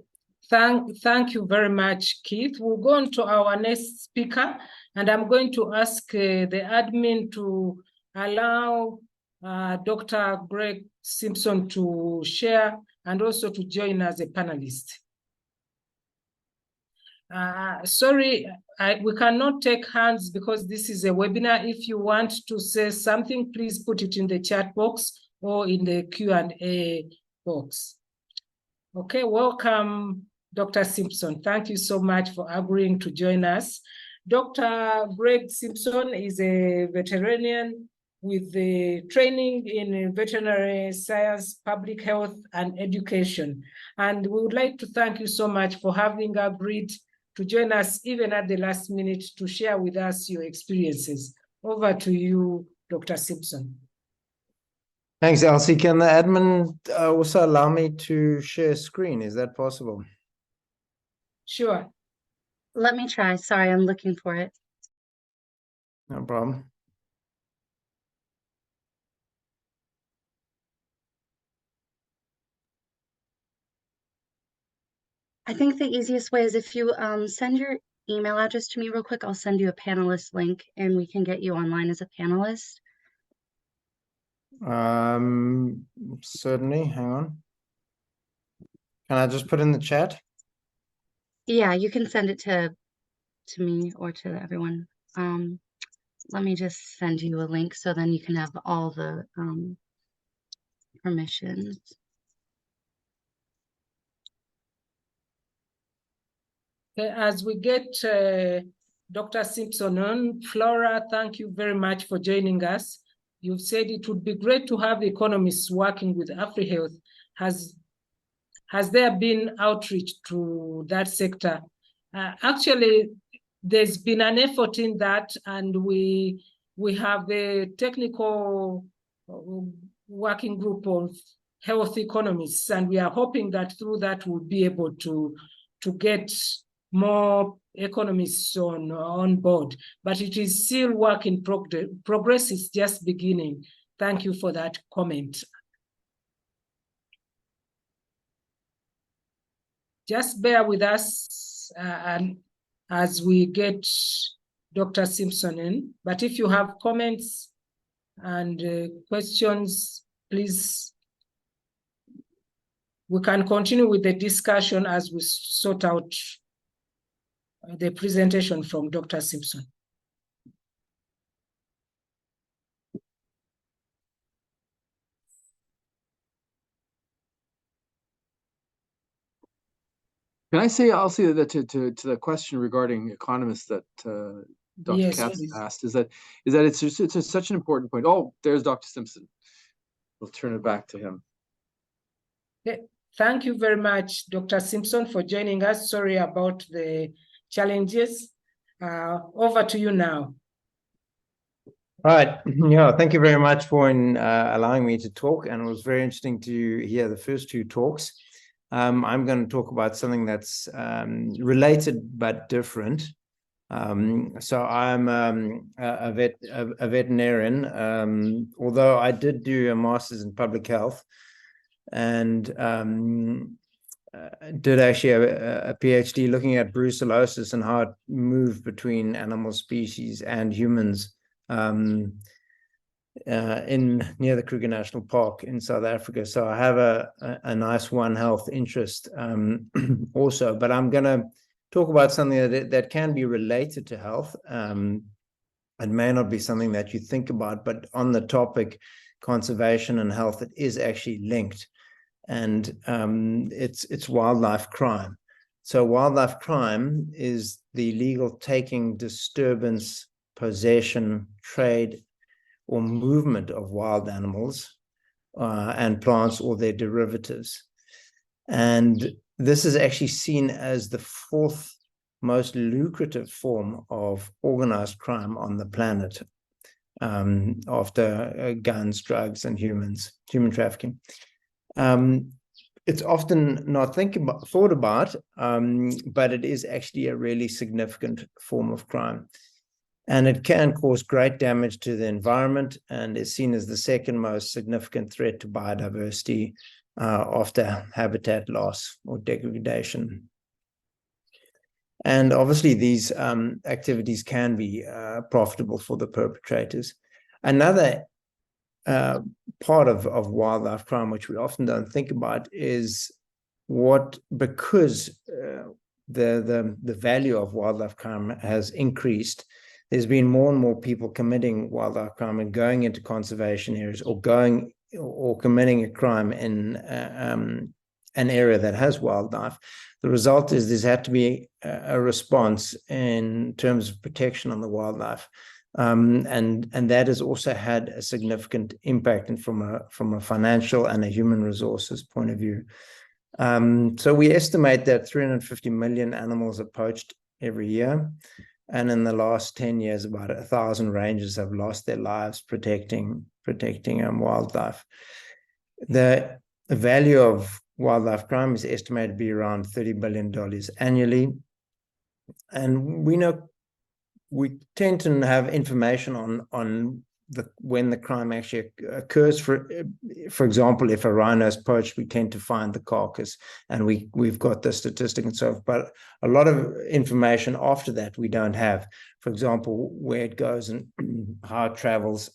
thank you very much, Keith. We'll go on to our next speaker, and I'm going to ask the admin to allow Dr. Greg Simpson to share and also to join as a panelist. Sorry, we cannot take hands because this is a webinar. If you want to say something, please put it in the chat box or in the Q&A box. Okay, welcome, Dr. Simpson. Thank you so much for agreeing to join us. Dr. Greg Simpson is a veterinarian with the training in veterinary science, public health, and education. And we would like to thank you so much for having agreed to join us even at the last minute to share with us your experiences. Over to you, Dr. Simpson. Thanks, Elsie. Can the admin also allow me to share screen? Is that possible? Sure. Let me try. Sorry, I'm looking for it. No problem. I think the easiest way is if you send your email address to me real quick, I'll send you a panelist link and we can get you online as a panelist. Certainly. Hang on. Can I just put in the chat? Yeah, you can send it to me or to everyone. Let me just send you a link so then you can have all the permissions. Okay, as we get Dr. Simpson on, Flora, thank you very much for joining us. You've said it would be great to have economists working with AFREHealth. Has there been outreach to that sector? Actually, there's been an effort in that, and we have a technical working group of health economists, and we are hoping that through that we'll be able to get more economists on board, but it is still work in progress. Progress is just beginning. Thank you for that comment. Just bear with us and as we get Dr. Simpson in, but if you have comments and questions, please, we can continue with the discussion as we sort out the presentation from Dr. Simpson. Can I say, I'll say that to the question regarding economists that Dr. Yes, Katz please. asked, is that it's such an important point. Oh, there's Dr. Simpson. We'll turn it back to him. Okay. Thank you very much, Dr. Simpson, for joining us. Sorry about the challenges. Over to you now. All right. Yeah, thank you very much for allowing me to talk, and it was very interesting to hear the first two talks. I'm going to talk about something that's related but different. So I'm a veterinarian, although I did do a master's in public health, and did actually a PhD looking at brucellosis and how it moved between animal species and humans in near the Kruger National Park in South Africa. So I have a nice One Health interest also, but I'm going to talk about something that can be related to health. It may not be something that you think about, but on the topic conservation and health, it is actually linked. And it's wildlife crime. So wildlife crime is the illegal taking, disturbance, possession, trade, or movement of wild animals and plants or their derivatives. And this is actually seen as the fourth most lucrative form of organized crime on the planet, after guns, drugs, and human trafficking. It's often not thought about, but it is actually a really significant form of crime. And it can cause great damage to the environment and is seen as the second most significant threat to biodiversity after habitat loss or degradation. And obviously these activities can be profitable for the perpetrators. Another part of wildlife crime, which we often don't think about, is because the value of wildlife crime has increased, there's been more and more people committing wildlife crime and going into conservation areas or committing a crime in an area that has wildlife. The result is there's had to be a response in terms of protection on the wildlife. And that has also had a significant impact and from a financial and a human resources point of view. So we estimate that 350 million animals are poached every year. And in the last 10 years, about 1,000 rangers have lost their lives protecting wildlife. The value of wildlife crime is estimated to be around $30 billion annually. And we tend to have information on when the crime actually occurs. For example, if a rhino is poached, we tend to find the carcass, and we've got the statistic and so forth. But a lot of information after that we don't have. For example, where it goes and how it travels.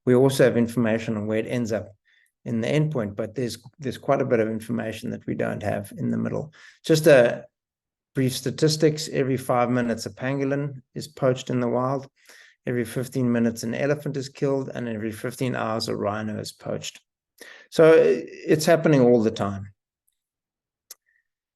We also have information on where it ends up in the endpoint, but there's quite a bit of information that we don't have in the middle. Just a brief statistics: every 5 minutes a pangolin is poached in the wild. Every 15 minutes, an elephant is killed, and every 15 hours, a rhino is poached. So it's happening all the time.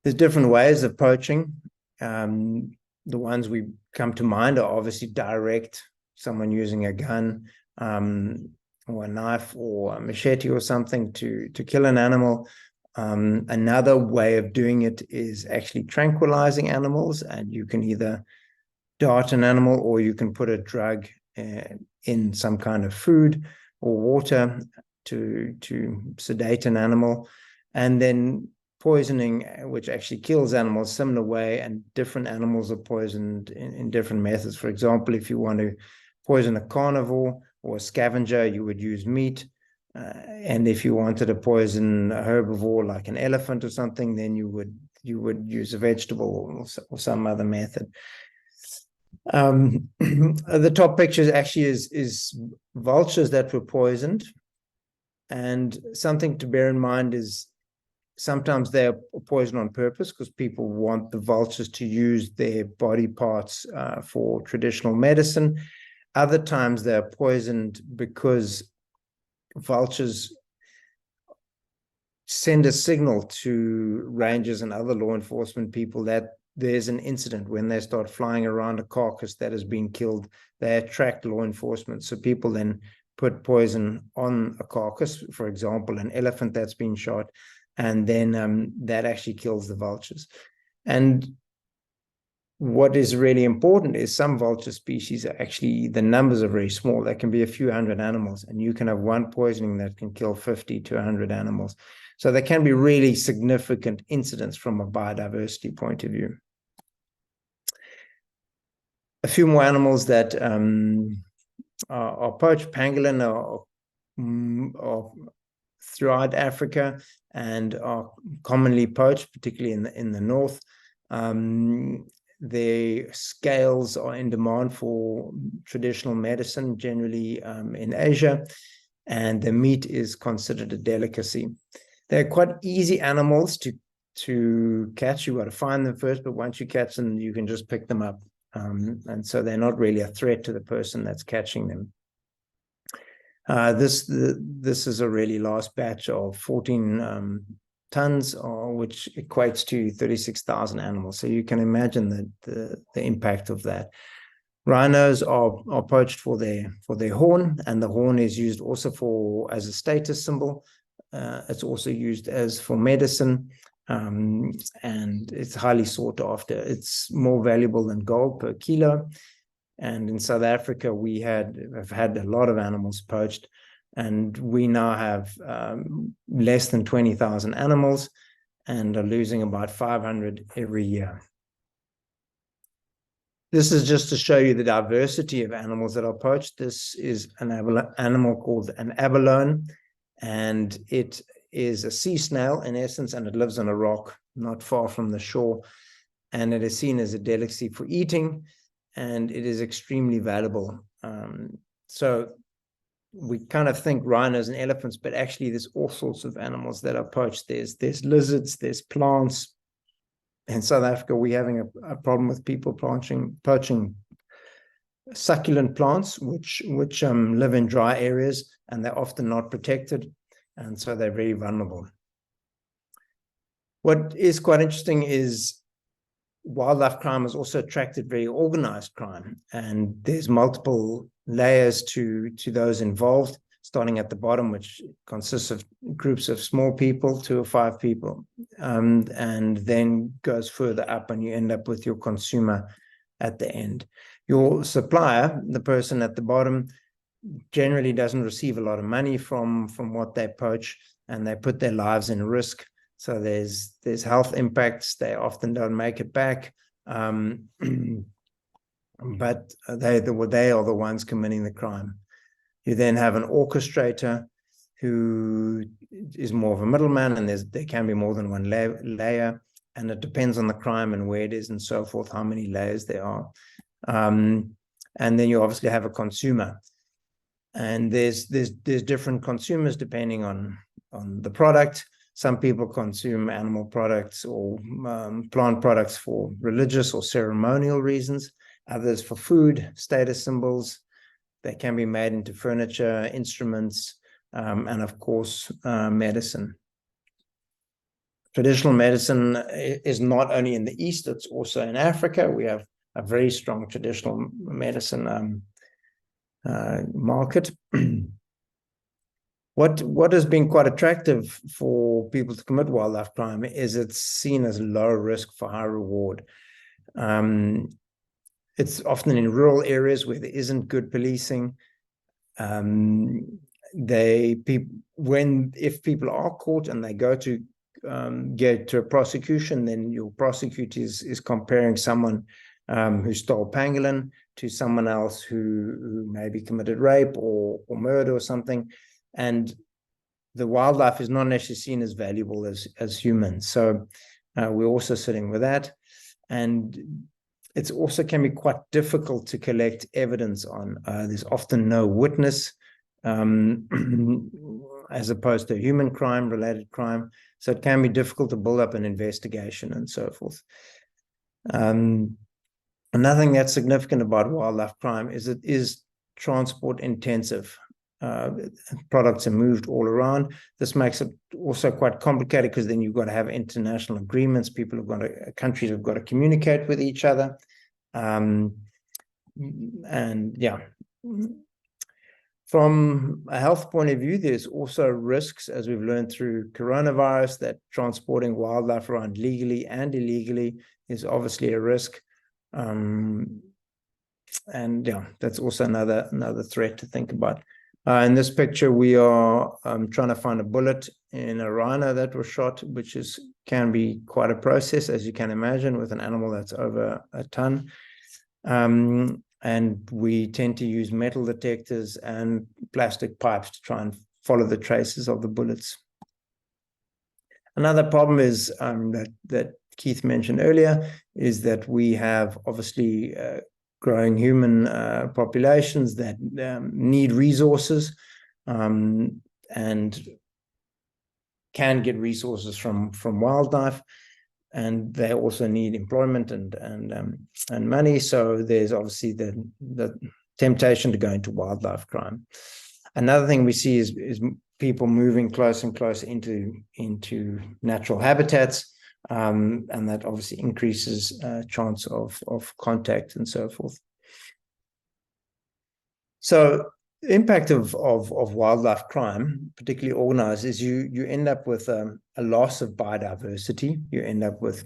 There's different ways of poaching. The ones we come to mind are obviously direct, someone using a gun or a knife or a machete or something to kill an animal. Another way of doing it is actually tranquilizing animals, and you can either dart an animal or you can put a drug in some kind of food or water to sedate an animal, and then poisoning, which actually kills animals, similar way, and different animals are poisoned in different methods. For example, if you want to poison a carnivore or a scavenger, you would use meat. And if you wanted to poison a herbivore like an elephant or something, then you would use a vegetable or some other method. The top picture actually is vultures that were poisoned. And something to bear in mind is sometimes they're poisoned on purpose because people want the vultures to use their body parts for traditional medicine. Other times they're poisoned because vultures send a signal to rangers and other law enforcement people that there's an incident. When they start flying around a carcass that has been killed, they attract law enforcement. So people then put poison on a carcass, for example, an elephant that's been shot, and then that actually kills the vultures. And what is really important is some vulture species are actually, the numbers are very small. There can be a few hundred animals, and you can have one poisoning that can kill 50 to 100 animals. So there can be really significant incidents from a biodiversity point of view. A few more animals that are poached. Pangolin are throughout Africa and are commonly poached, particularly in the north. Their scales are in demand for traditional medicine, generally in Asia, and the meat is considered a delicacy. They're quite easy animals to catch. You got to find them first, but once you catch them, you can just pick them up. And so they're not really a threat to the person that's catching them. This is a really large batch of 14 tons, which equates to 36,000 animals. So you can imagine the impact of that. Rhinos are poached for their horn, and the horn is used also as a status symbol. It's also used for medicine, and it's highly sought after. It's more valuable than gold per kilo. And in South Africa, we have had a lot of animals poached, and we now have less than 20,000 animals and are losing about 500 every year. This is just to show you the diversity of animals that are poached. This is an animal called an abalone, and it is a sea snail in essence, and it lives on a rock not far from the shore, and it is seen as a delicacy for eating, and it is extremely valuable. So we kind of think rhinos and elephants, but actually there's all sorts of animals that are poached. There's lizards, there's plants. In South Africa, we're having a problem with people poaching succulent plants, which live in dry areas, and they're often not protected, and so they're very vulnerable. What is quite interesting is wildlife crime has also attracted very organized crime, and there's multiple layers to those involved, starting at the bottom, which consists of groups of small people, 2 or 5 people, and then goes further up, and you end up with your consumer at the end. Your supplier, the person at the bottom, generally doesn't receive a lot of money from what they poach, and they put their lives in risk. So there's health impacts. They often don't make it back, but they are the ones committing the crime. You then have an orchestrator who is more of a middleman, and there can be more than one layer, and it depends on the crime and where it is and so forth, how many layers there are. And then you obviously have a consumer, and there's different consumers depending on the product. Some people consume animal products or plant products for religious or ceremonial reasons, others for food, status symbols. They can be made into furniture, instruments, and of course, medicine. Traditional medicine is not only in the East, it's also in Africa. We have a very strong traditional medicine market. What has been quite attractive for people to commit wildlife crime is it's seen as low risk for high reward. It's often in rural areas where there isn't good policing. If people are caught and they go to get to a prosecution, then your prosecutor is comparing someone who stole pangolin to someone else who maybe committed rape or murder or something. And the wildlife is not necessarily seen as valuable as humans. So we're also sitting with that. And it's also can be quite difficult to collect evidence on. There's often no witness as opposed to human crime, related crime. So it can be difficult to build up an investigation and so forth. Another thing that's significant about wildlife crime is it is transport intensive. Products are moved all around. This makes it also quite complicated because then you've got to have international agreements. Countries have got to communicate with each other. And yeah, from a health point of view, there's also risks, as we've learned through coronavirus, that transporting wildlife around legally and illegally is obviously a risk. And yeah, that's also another threat to think about. In this picture, we are trying to find a bullet in a rhino that was shot, which can be quite a process, as you can imagine, with an animal that's over a ton. And we tend to use metal detectors and plastic pipes to try and follow the traces of the bullets. Another problem is that Keith mentioned earlier is that we have obviously growing human populations that need resources and can get resources from wildlife, and they also need employment and money. So there's obviously the temptation to go into wildlife crime. Another thing we see is people moving closer and closer into natural habitats. And that obviously increases chance of contact and so forth. So the impact of wildlife crime, particularly organized, is you end up with a loss of biodiversity. You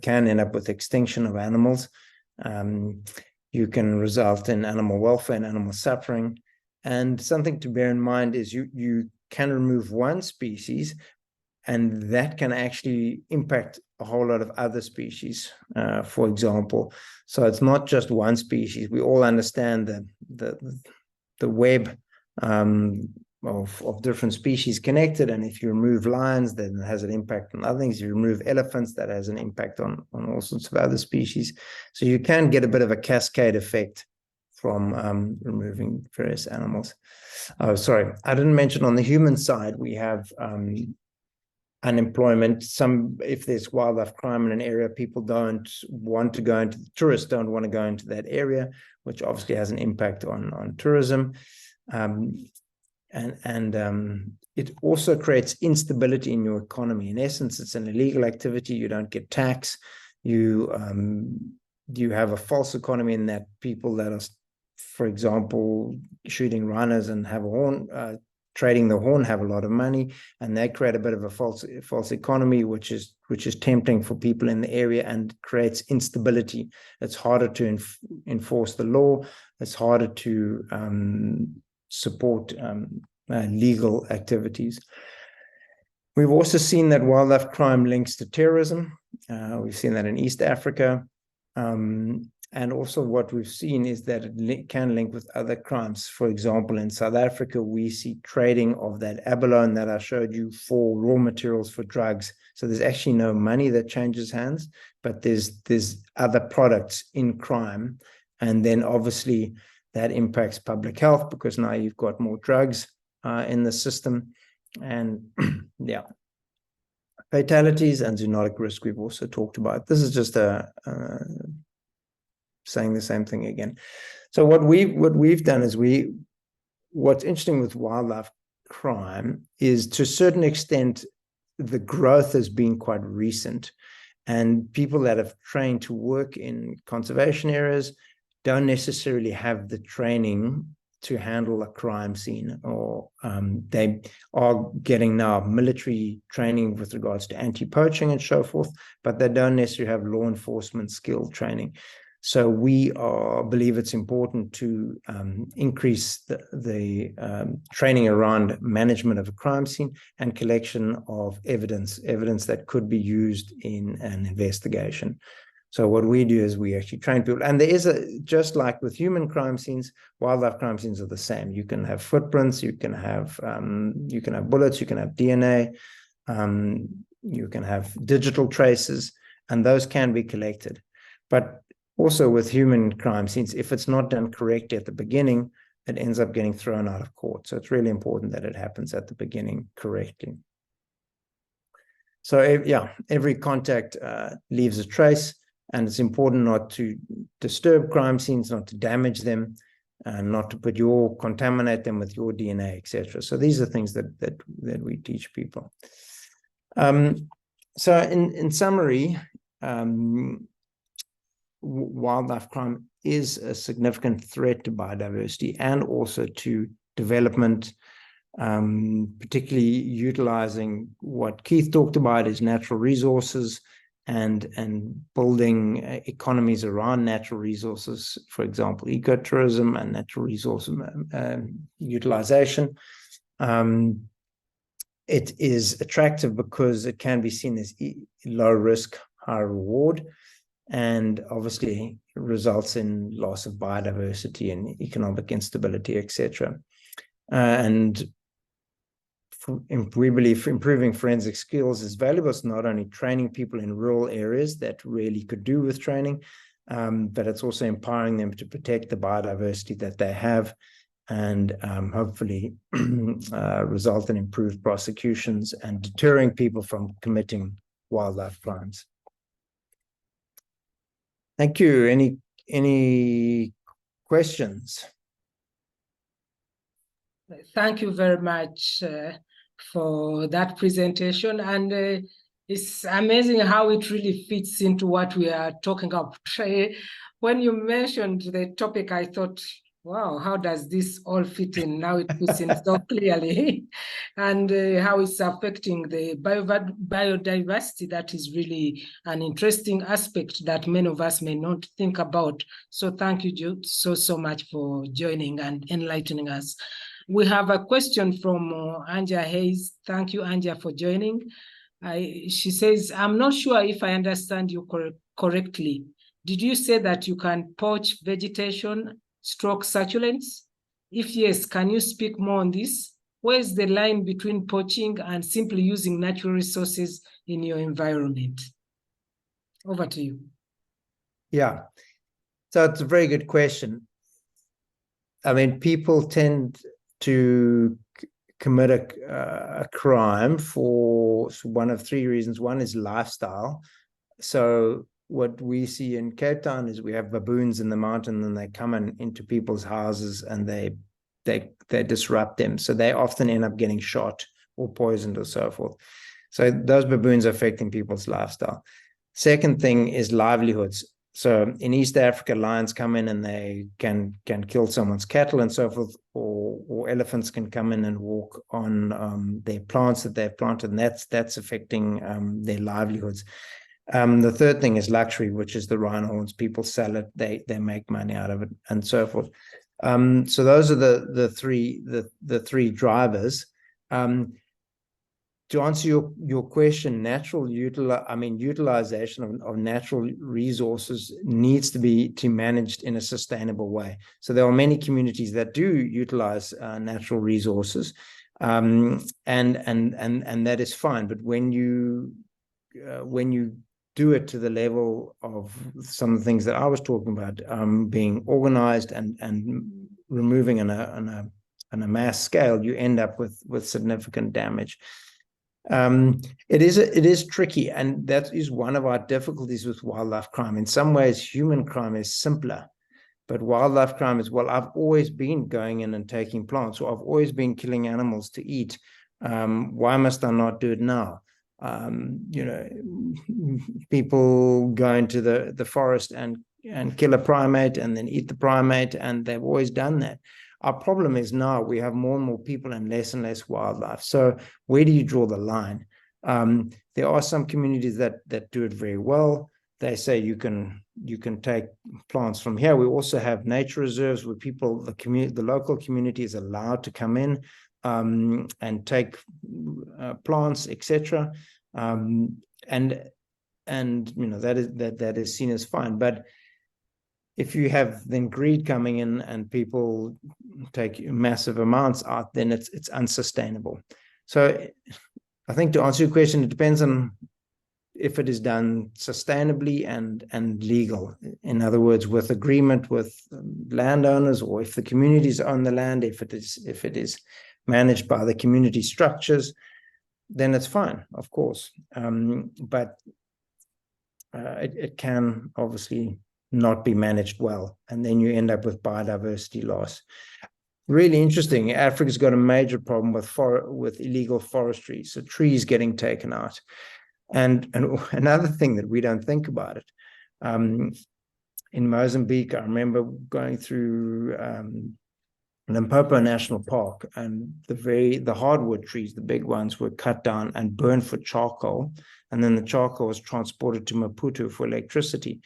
can end up with extinction of animals. You can result in animal welfare and animal suffering. And something to bear in mind is you can remove one species, and that can actually impact a whole lot of other species, for example. So it's not just one species. We all understand the web of different species connected, and if you remove lions, then it has an impact on other things. If you remove elephants, that has an impact on all sorts of other species. So you can get a bit of a cascade effect from removing various animals. Oh, sorry, I didn't mention on the human side, we have unemployment. If there's wildlife crime in an area, people don't want to go into, tourists don't want to go into that area, which obviously has an impact on tourism. It also creates instability in your economy. In essence, it's an illegal activity. You don't get tax. You have a false economy in that people that are, for example, shooting rhinos and have a horn, trading the horn, have a lot of money, and they create a bit of a false economy, which is tempting for people in the area and creates instability. It's harder to enforce the law. It's harder to support legal activities. We've also seen that wildlife crime links to terrorism. We've seen that in East Africa. And also what we've seen is that it can link with other crimes. For example, in South Africa, we see trading of that abalone that I showed you for raw materials for drugs. So there's actually no money that changes hands, but there's other products in crime. And then obviously that impacts public health because now you've got more drugs in the system. And yeah, fatalities and zoonotic risk we've also talked about. This is just saying the same thing again. So what we've done is what's interesting with wildlife crime is, to a certain extent, the growth has been quite recent, and people that have trained to work in conservation areas don't necessarily have the training to handle a crime scene, or they are getting now military training with regards to anti-poaching and so forth, but they don't necessarily have law enforcement skill training. So we believe it's important to increase the training around management of a crime scene and collection of evidence that could be used in an investigation. So what we do is we actually train people, and there is just like with human crime scenes, wildlife crime scenes are the same. You can have footprints, you can have bullets, you can have DNA, you can have digital traces, and those can be collected. But also with human crime scenes, if it's not done correctly at the beginning, it ends up getting thrown out of court. So it's really important that it happens at the beginning correctly. So yeah, every contact leaves a trace, and it's important not to disturb crime scenes, not to damage them, not to contaminate them with your DNA, etc. So these are things that we teach people. So in summary, wildlife crime is a significant threat to biodiversity and also to development, particularly utilizing what Keith talked about is natural resources and building economies around natural resources, for example, ecotourism and natural resource utilization. It is attractive because it can be seen as low risk, high reward, and obviously results in loss of biodiversity and economic instability, etc. And we believe improving forensic skills is valuable. It's not only training people in rural areas that really could do with training, but it's also empowering them to protect the biodiversity that they have, and hopefully result in improved prosecutions and deterring people from committing wildlife crimes. Thank you. Any questions? Thank you very much for that presentation. And it's amazing how it really fits into what we are talking about. When you mentioned the topic, I thought, wow, how does this all fit in? Now it puts in so clearly, and how it's affecting the biodiversity. That is really an interesting aspect that many of us may not think about. So thank you so much for joining and enlightening us. We have a question from Anja Hayes. Thank you, Anja, for joining. She says, I'm not sure if I understand you correctly. Did you say that you can poach vegetation / succulents? If yes, can you speak more on this? Where is the line between poaching and simply using natural resources in your environment? Over to you. Yeah, so it's a very good question. I mean, people tend to commit a crime for one of three reasons. One is lifestyle. So what we see in Cape Town is we have baboons in the mountain, and they come into people's houses and they disrupt them. So they often end up getting shot or poisoned or so forth. So those baboons are affecting people's lifestyle. Second thing is livelihoods. So in East Africa, lions come in and they can kill someone's cattle and so forth, or elephants can come in and walk on their plants that they've planted, and that's affecting their livelihoods. The third thing is luxury, which is the rhino horns. People sell it, they make money out of it, and so forth. So those are the three drivers. To answer your question, utilization of natural resources needs to be managed in a sustainable way. So there are many communities that do utilize natural resources, and that is fine. But when you do it to the level of some of the things that I was talking about, being organized and removing on a mass scale, you end up with significant damage. It is tricky, and that is one of our difficulties with wildlife crime. In some ways, human crime is simpler, but wildlife crime is, well, I've always been going in and taking plants, or I've always been killing animals to eat. Why must I not do it now? People go into the forest and kill a primate and then eat the primate, and they've always done that. Our problem is now we have more and more people and less wildlife. So where do you draw the line? There are some communities that do it very well. They say you can take plants from here. We also have nature reserves where people, the local community is allowed to come in and take plants, etc. And that is seen as fine. But if you have then greed coming in and people take massive amounts out, then it's unsustainable. So I think to answer your question, it depends on if it is done sustainably and legal. In other words, with agreement with landowners, or if the communities own the land, if it is managed by the community structures, then it's fine, of course. But it can obviously not be managed well, and then you end up with biodiversity loss. Really interesting. Africa's got a major problem with illegal forestry, so trees getting taken out. And another thing that we don't think about it, in Mozambique, I remember going through Limpopo National Park, and the hardwood trees, the big ones, were cut down and burned for charcoal, and then the charcoal was transported to Maputo for electricity.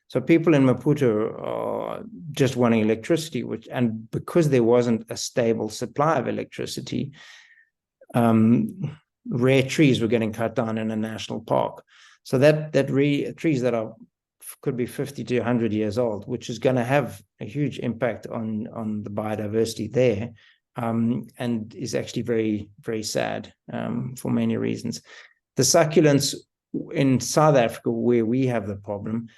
So people in Maputo are just wanting electricity, and because there wasn't a stable supply of electricity, rare trees were getting cut down in a national park. So that trees that could be 50 to 100 years old, which is going to have a huge impact on the biodiversity there, and is actually very, very sad for many reasons. The succulents in South Africa, where we have the problem,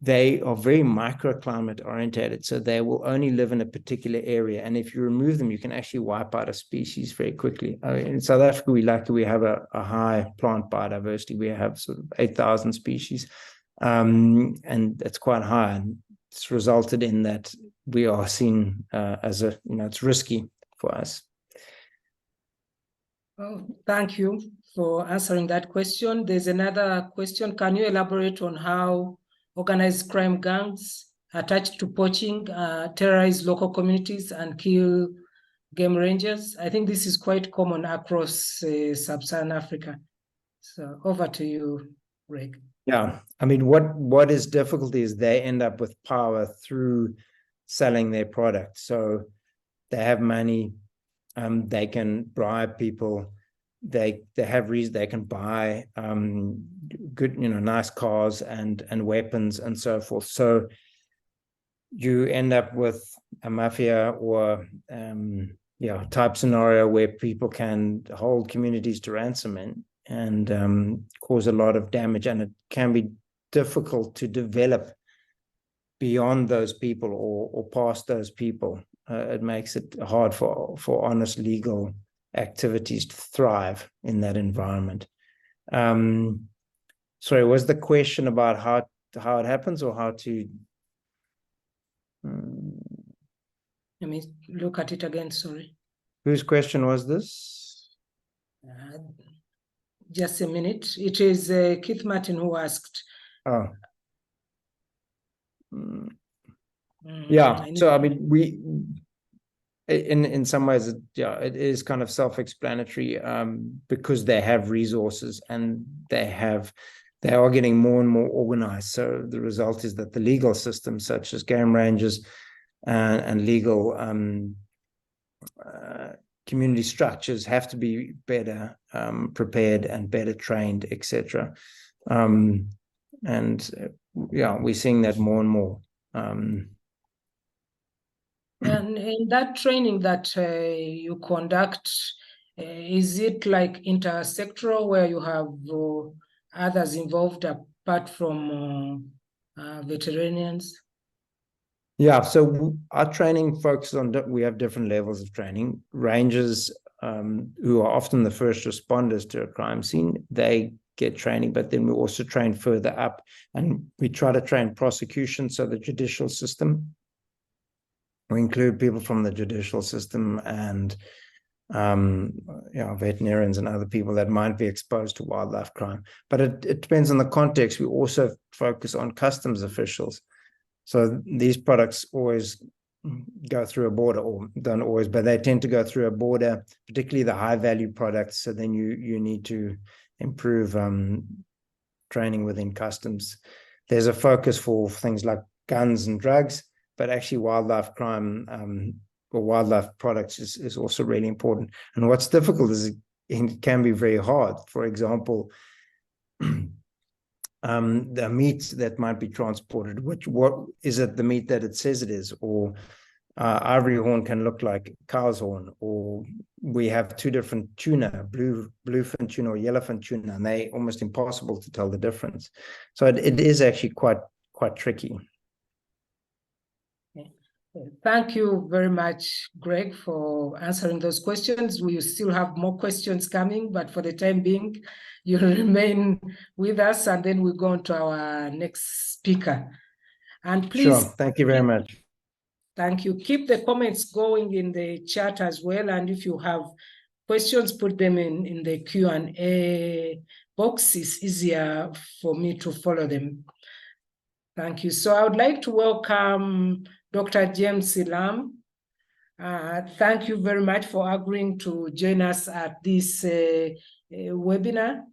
they are very microclimate orientated, so they will only live in a particular area. And if you remove them, you can actually wipe out a species very quickly. In South Africa, we have a high plant biodiversity. We have sort of 8,000 species, and that's quite high. And it's resulted in that we are seen as it's risky for us. Oh, thank you for answering that question. There's another question. Can you elaborate on how organized crime gangs attached to poaching terrorize local communities and kill game rangers? I think this is quite common across sub-Saharan Africa. So over to you, Greg. Yeah, I mean, what is difficult is they end up with power through selling their product. So they have money, they can bribe people, they have reason, they can buy good, nice cars and weapons and so forth. So you end up with a mafia or type scenario where people can hold communities to ransom and cause a lot of damage, and it can be difficult to develop beyond those people or past those people. It makes it hard for honest legal activities to thrive in that environment. Sorry, was the question about how it happens or how to? Let me look at it again, sorry. Whose question was this? Just a minute. It is Keith Martin who asked. Oh. Yeah, so I mean, we in some ways, it is kind of self-explanatory, because they have resources and they are getting more and more organized. So the result is that the legal systems, such as game rangers and legal community structures, have to be better prepared and better trained, etc. We're seeing that more and more. And in that training that you conduct, is it like intersectoral where you have others involved apart from veterinarians? Yeah, so our training focuses on, we have different levels of training. Rangers, who are often the first responders to a crime scene, they get training, but then we also train further up, and we try to train prosecution, so the judicial system. We include people from the judicial system and veterinarians and other people that might be exposed to wildlife crime. But it depends on the context. We also focus on customs officials. So these products always go through a border, or don't always, but they tend to go through a border, particularly the high value products. So then you need to improve training within customs. There's a focus for things like guns and drugs, but actually wildlife crime or wildlife products is also really important. And what's difficult is it can be very hard. For example, the meat that might be transported, what is it the meat that it says it is? Or ivory horn can look like cow's horn, or we have two different tuna, bluefin tuna or yellowfin tuna, and they're almost impossible to tell the difference. So it is actually quite tricky. Thank you very much, Greg, for answering those questions. We still have more questions coming, but for the time being, you remain with us, and then we go on to our next speaker. And please, sure. Thank you very much. Thank you. Keep the comments going in the chat as well, and if you have questions, put them in the Q&A box. It's easier for me to follow them. Thank you. So I would like to welcome Dr. James Elam. Thank you very much for agreeing to join us at this webinar.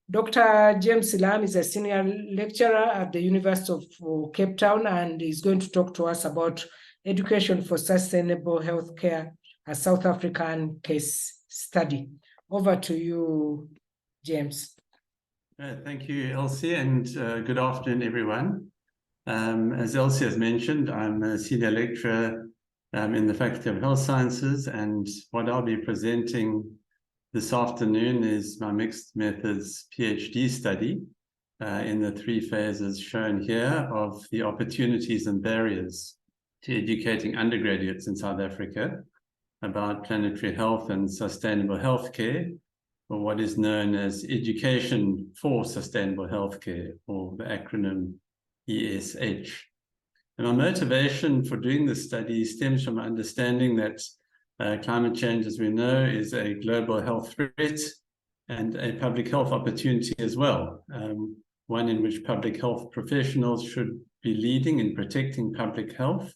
Dr. James Elam is a senior lecturer at the University of Cape Town, and is going to talk to us about education for sustainable healthcare, a South African case study. Over to you, James. Thank you, Elsie, and good afternoon, everyone. As Elsie has mentioned, I'm a senior lecturer in the Faculty of Health Sciences, and what I'll be presenting this afternoon is my mixed methods PhD study in the 3 phases shown here of the opportunities and barriers to educating undergraduates in South Africa about planetary health and sustainable healthcare, or what is known as Education for Sustainable Healthcare, or the acronym ESH. And my motivation for doing this study stems from understanding that climate change, as we know, is a global health threat and a public health opportunity as well, one in which public health professionals should be leading in protecting public health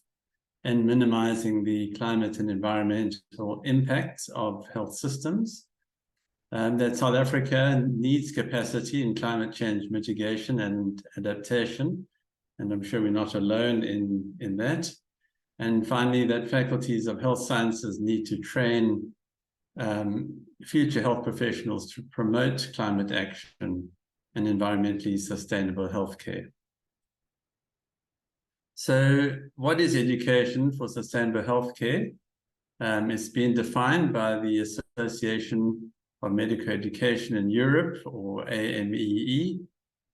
and minimizing the climate and environmental impacts of health systems. That South Africa needs capacity in climate change mitigation and adaptation, and I'm sure we're not alone in that. And finally, that faculties of health sciences need to train future health professionals to promote climate action and environmentally sustainable healthcare. So what is education for sustainable healthcare? It's been defined by the Association of Medical Education in Europe, or AMEE,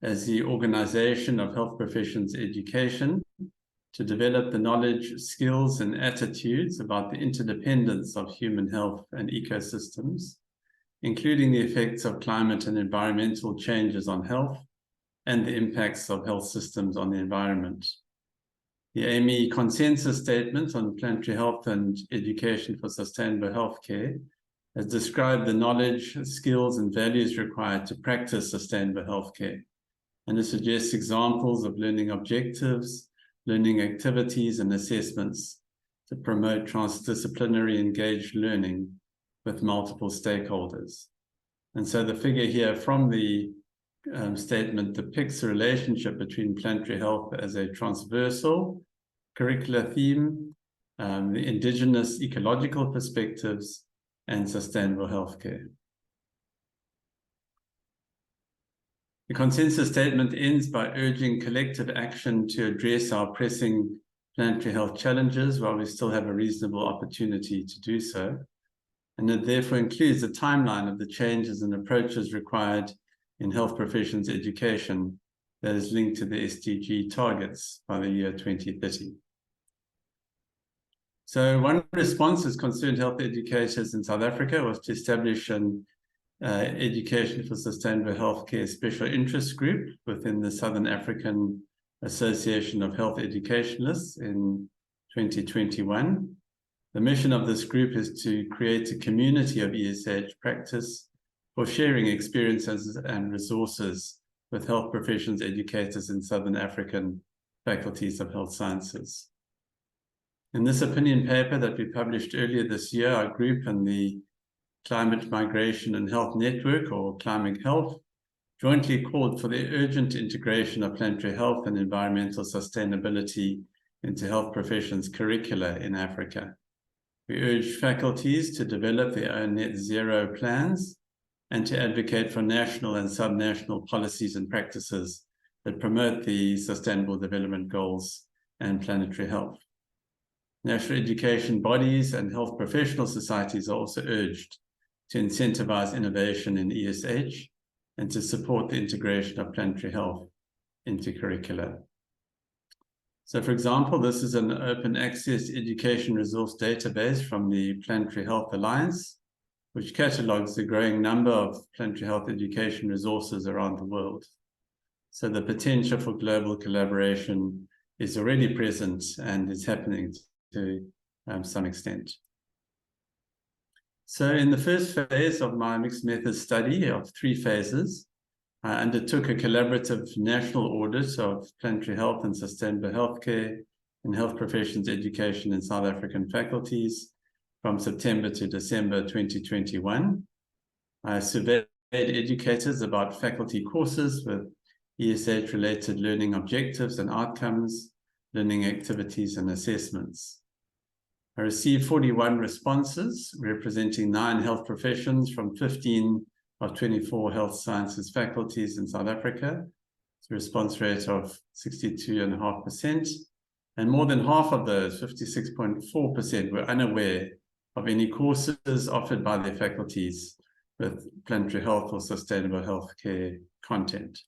as the Organization of Health Professions Education, to develop the knowledge, skills, and attitudes about the interdependence of human health and ecosystems, including the effects of climate and environmental changes on health and the impacts of health systems on the environment. The AME Consensus Statement on Planetary Health and Education for Sustainable Healthcare has described the knowledge, skills, and values required to practice sustainable healthcare. And it suggests examples of learning objectives, learning activities, and assessments to promote transdisciplinary engaged learning with multiple stakeholders. And so the figure here from the statement depicts the relationship between planetary health as a transversal curricular theme, the indigenous ecological perspectives, and sustainable healthcare. The consensus statement ends by urging collective action to address our pressing planetary health challenges while we still have a reasonable opportunity to do so. And it therefore includes a timeline of the changes and approaches required in health professions education that is linked to the SDG targets by the year 2030. So one response as concerned health educators in South Africa was to establish an Education for Sustainable Healthcare Special Interest Group within the Southern African Association of Health Educationalists in 2021. The mission of this group is to create a community of ESH practice for sharing experiences and resources with health professions educators in Southern African faculties of health sciences. In this opinion paper that we published earlier this year, our group and the Climate Migration and Health Network, or Climate Health, jointly called for the urgent integration of planetary health and environmental sustainability into health professions curricula in Africa. We urge faculties to develop their own net zero plans and to advocate for national and subnational policies and practices that promote the Sustainable Development Goals and planetary health. National education bodies and health professional societies are also urged to incentivize innovation in ESH and to support the integration of planetary health into curricula. So, for example, this is an open access education resource database from the Planetary Health Alliance, which catalogues the growing number of planetary health education resources around the world. So the potential for global collaboration is already present and is happening to some extent. So in the first phase of my mixed methods study of 3 phases, I undertook a collaborative national audit of planetary health and sustainable healthcare and health professions education in South African faculties from September to December 2021. I surveyed educators about faculty courses with ESH-related learning objectives and outcomes, learning activities and assessments. I received 41 responses, representing 9 health professions from 15 of 24 health sciences faculties in South Africa. It's a response rate of 62.5%. And more than half of those, 56.4%, were unaware of any courses offered by their faculties with planetary health or sustainable healthcare content.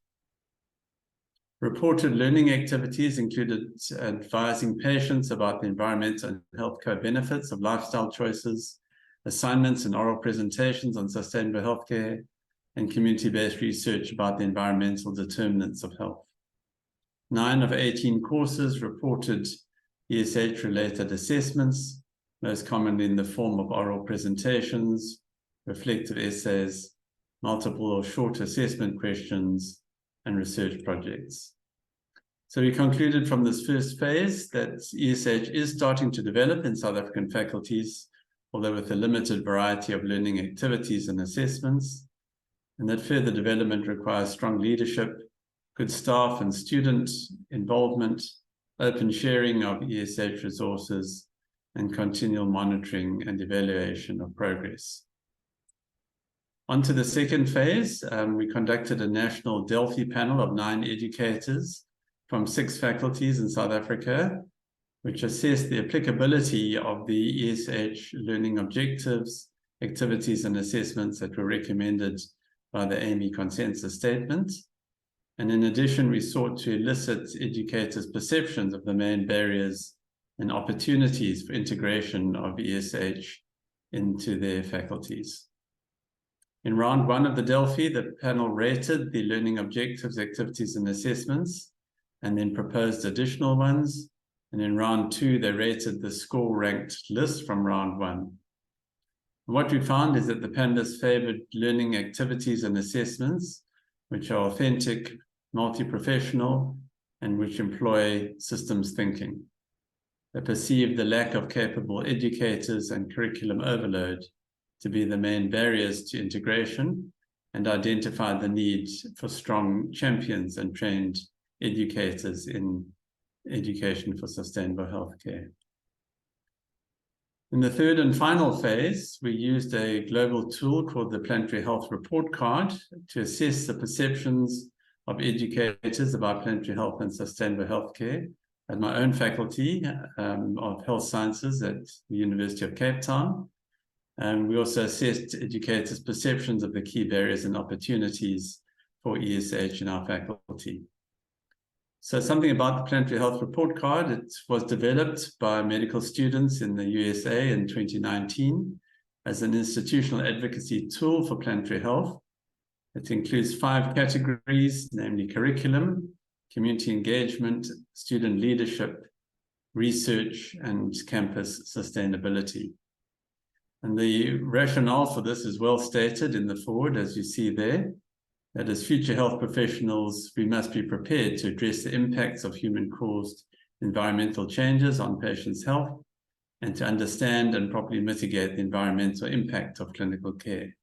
Reported learning activities included advising patients about the environmental and health co-benefits of lifestyle choices, assignments and oral presentations on sustainable healthcare, and community-based research about the environmental determinants of health. 9 of 18 courses reported ESH-related assessments, most commonly in the form of oral presentations, reflective essays, multiple or short assessment questions, and research projects. So we concluded from this first phase that ESH is starting to develop in South African faculties, although with a limited variety of learning activities and assessments, and that further development requires strong leadership, good staff and student involvement, open sharing of ESH resources, and continual monitoring and evaluation of progress. On to the second phase, we conducted a national Delphi panel of 9 educators from 6 faculties in South Africa, which assessed the applicability of the ESH learning objectives, activities, and assessments that were recommended by the AME consensus statement. And in addition, we sought to elicit educators' perceptions of the main barriers and opportunities for integration of ESH into their faculties. In round 1 of the Delphi, the panel rated the learning objectives, activities, and assessments, and then proposed additional ones. And in round 2, they rated the score ranked list from round 1. And what we found is that the panelists favored learning activities and assessments, which are authentic, multi-professional, and which employ systems thinking. They perceived the lack of capable educators and curriculum overload to be the main barriers to integration, and identified the need for strong champions and trained educators in education for sustainable healthcare. In the third and final phase, we used a global tool called the Planetary Health Report Card to assess the perceptions of educators about planetary health and sustainable healthcare at my own faculty of health sciences at the University of Cape Town. And we also assessed educators' perceptions of the key barriers and opportunities for ESH in our faculty. So something about the Planetary Health Report Card. It was developed by medical students in the USA in 2019 as an institutional advocacy tool for planetary health. It includes 5 categories, namely curriculum, community engagement, student leadership, research, and campus sustainability. And the rationale for this is well stated in the forward, as you see there, that as future health professionals, we must be prepared to address the impacts of human-caused environmental changes on patients' health, and to understand and properly mitigate the environmental impact of clinical care.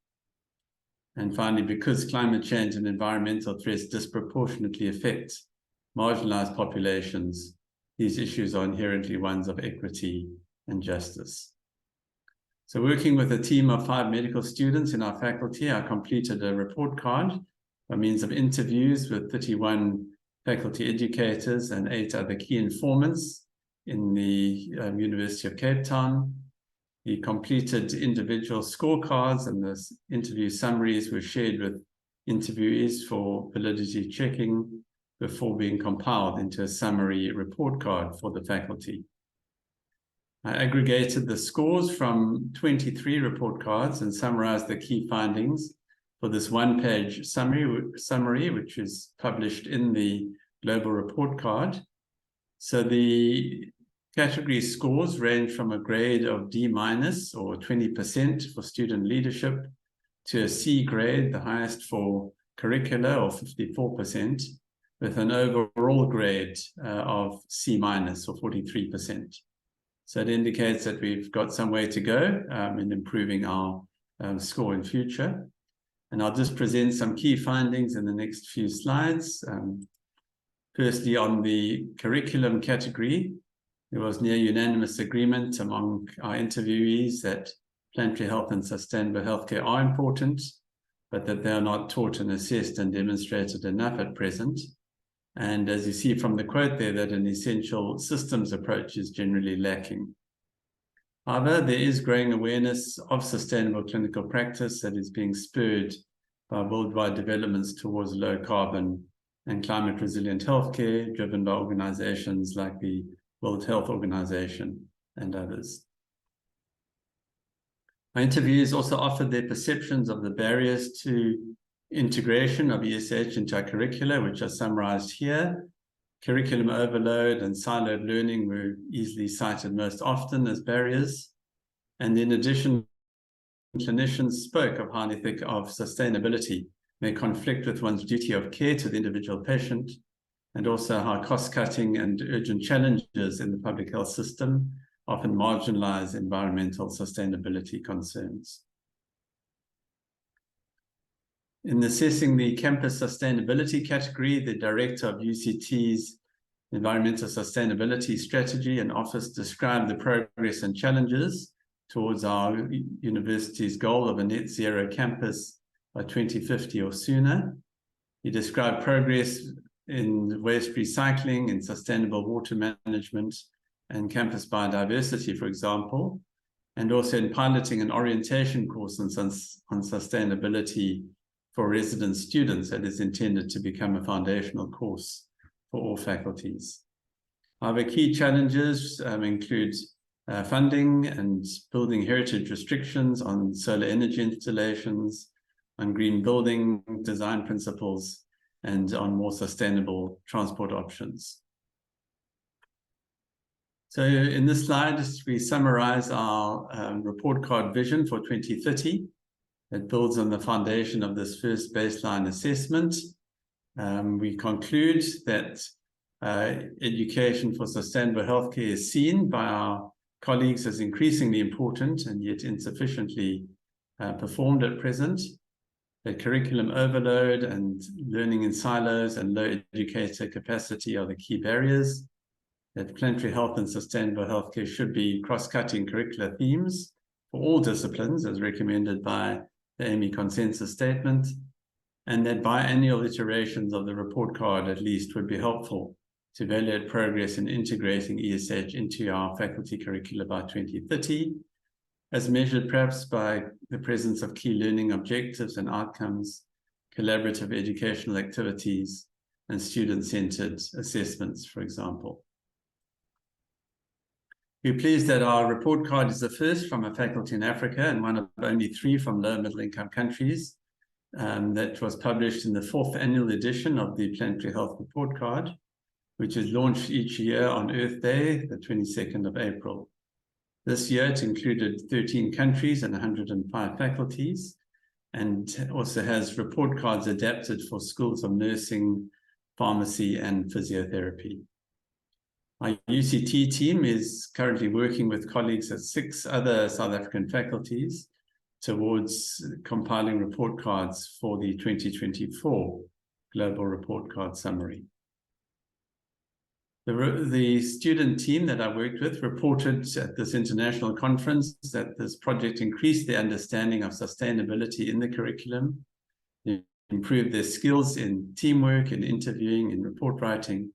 And finally, because climate change and environmental threats disproportionately affect marginalized populations, these issues are inherently ones of equity and justice. So working with a team of 5 medical students in our faculty, I completed a report card by means of interviews with 31 faculty educators and 8 other key informants in the University of Cape Town. The completed individual scorecards and the interview summaries were shared with interviewees for validity checking before being compiled into a summary report card for the faculty. I aggregated the scores from 23 report cards and summarized the key findings for this 1-page summary, which is published in the global report card. So the category scores range from a grade of D- or 20% for student leadership to a C grade, the highest for curricula, or 54%, with an overall grade of C- or 43%. So it indicates that we've got some way to go in improving our score in future. And I'll just present some key findings in the next few slides. Firstly, on the curriculum category, There was near unanimous agreement among our interviewees that planetary health and sustainable healthcare are important, but that they are not taught and assessed and demonstrated enough at present. And as you see from the quote there, that an essential systems approach is generally lacking. However, there is growing awareness of sustainable clinical practice that is being spurred by worldwide developments towards low carbon and climate resilient healthcare, driven by organizations like the World Health Organization and others. My interviewees also offered their perceptions of the barriers to integration of ESH into our curricula, which are summarized here. Curriculum overload and siloed learning were easily cited most often as barriers. And in addition, clinicians spoke of how an ethic of sustainability may conflict with one's duty of care to the individual patient, and also how cost-cutting and urgent challenges in the public health system often marginalize environmental sustainability concerns. In assessing the campus sustainability category, the director of UCT's Environmental Sustainability Strategy and Office described the progress and challenges towards our university's goal of a net zero campus by 2050 or sooner. He described progress in waste recycling, in sustainable water management, and campus biodiversity, for example, and also in piloting an orientation course on sustainability for resident students that is intended to become a foundational course for all faculties. However, key challenges include funding and building heritage restrictions on solar energy installations, on green building design principles, and on more sustainable transport options. So in this slide, we summarize our report card vision for 2030. It builds on the foundation of this first baseline assessment. We conclude that education for sustainable healthcare is seen by our colleagues as increasingly important and yet insufficiently performed at present. That curriculum overload and learning in silos and low educator capacity are the key barriers. That planetary health and sustainable healthcare should be cross-cutting curricular themes for all disciplines as recommended by the AMI consensus statement, and that biannual iterations of the report card at least would be helpful to evaluate progress in integrating ESH into our faculty curricula by 2030, as measured perhaps by the presence of key learning objectives and outcomes, collaborative educational activities, and student-centered assessments, for example. We're pleased that our report card is the first from a faculty in Africa and one of only 3 from low middle income countries that was published in the 4th annual edition of the Planetary Health Report Card, which is launched each year on Earth Day, the 22nd of April. This year, it included 13 countries and 105 faculties, and also has report cards adapted for schools of nursing, pharmacy, and physiotherapy. Our UCT team is currently working with colleagues at 6 other South African faculties towards compiling report cards for the 2024 Global Report Card Summary. The student team that I worked with reported at this international conference that this project increased their understanding of sustainability in the curriculum, improved their skills in teamwork, in interviewing, in report writing.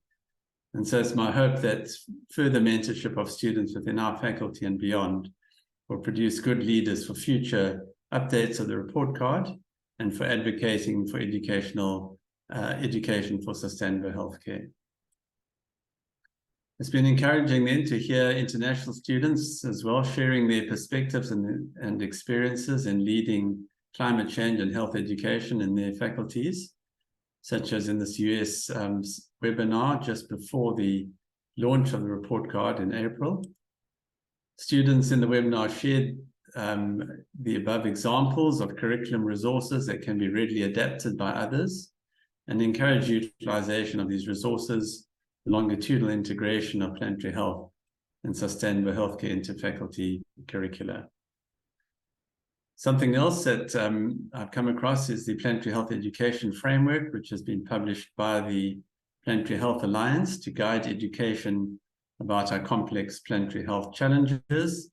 And so it's my hope that further mentorship of students within our faculty and beyond will produce good leaders for future updates of the report card and for advocating for education for sustainable healthcare. It's been encouraging then to hear international students as well sharing their perspectives and experiences in leading climate change and health education in their faculties, such as in this US webinar just before the launch of the report card in April. Students in the webinar shared the above examples of curriculum resources that can be readily adapted by others and encourage utilization of these resources, longitudinal integration of planetary health and sustainable healthcare into faculty curricula. Something else that I've come across is the Planetary Health Education Framework, which has been published by the Planetary Health Alliance to guide education about our complex planetary health challenges.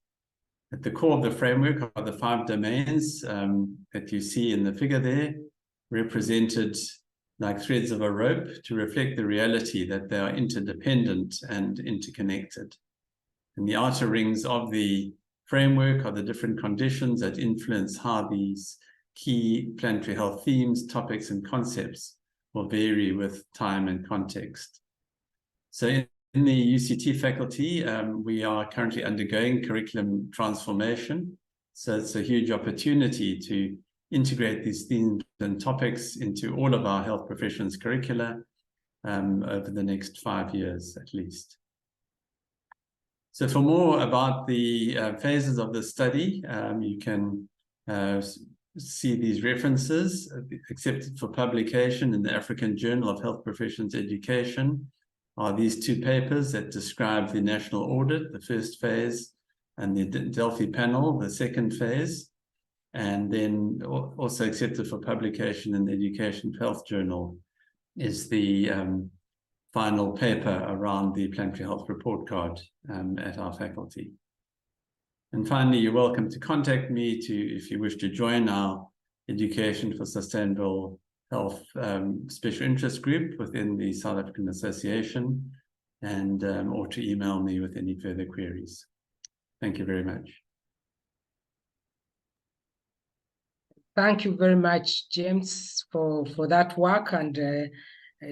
At the core of the framework are the 5 domains that you see in the figure there, represented like threads of a rope to reflect the reality that they are interdependent and interconnected. And the outer rings of the framework are the different conditions that influence how these key planetary health themes, topics, and concepts will vary with time and context. So in the UCT faculty, we are currently undergoing curriculum transformation. So it's a huge opportunity to integrate these themes and topics into all of our health professions curricula over the next 5 years at least. So for more about the phases of the study, you can see these references accepted for publication in the African Journal of Health Professions Education are these 2 papers that describe the national audit, the first phase, and the Delphi panel, the second phase. And then also accepted for publication in the Education Health Journal is the final paper around the Planetary Health Report Card at our faculty. And finally, you're welcome to contact me if you wish to join our Education for Sustainable Health Special Interest Group within the South African Association, and or to email me with any further queries. Thank you very much. Thank you very much, James, for that work and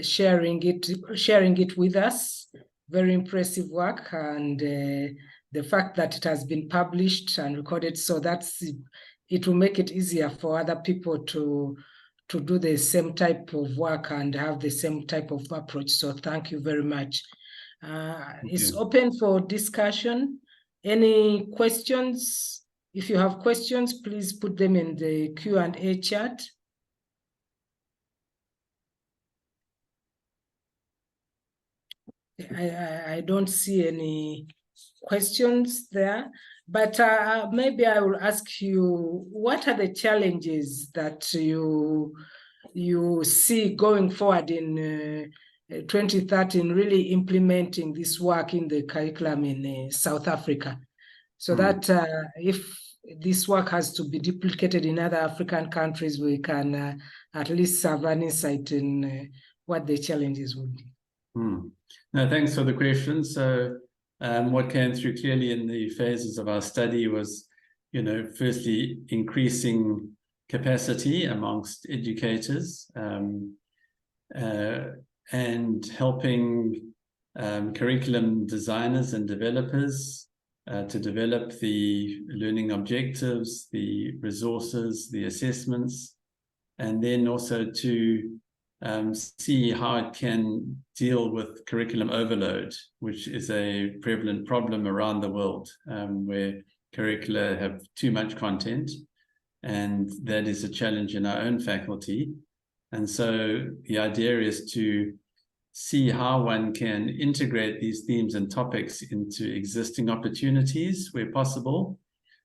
sharing it with us. Very impressive work, and the fact that it has been published and recorded, so it will make it easier for other people to do the same type of work and have the same type of approach. So thank you very much. It's open for discussion. Any questions? If you have questions, please put them in the Q&A chat. I don't see any questions there, but maybe I will ask you, what are the challenges that you see going forward in 2013, really implementing this work in the curriculum in South Africa, so that if this work has to be duplicated in other African countries, we can at least have an insight in what the challenges would be. No, thanks for the question. So what came through clearly in the phases of our study was, firstly, increasing capacity amongst educators and helping curriculum designers and developers to develop the learning objectives, the resources, the assessments, and then also to see how it can deal with curriculum overload, which is a prevalent problem around the world, where curricula have too much content, and that is a challenge in our own faculty. And so the idea is to see how one can integrate these themes and topics into existing opportunities where possible.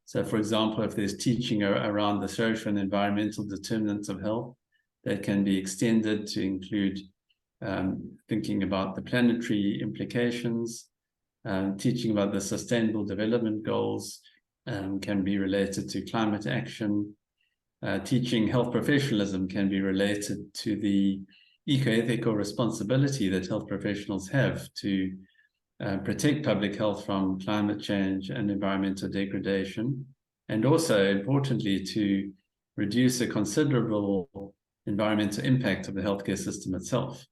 So for example, if there's teaching around the social and environmental determinants of health, that can be extended to include thinking about the planetary implications, teaching about the sustainable development goals can be related to climate action. Teaching health professionalism can be related to the eco-ethical responsibility that health professionals have to protect public health from climate change and environmental degradation, and also, importantly, to reduce a considerable environmental impact of the healthcare system itself.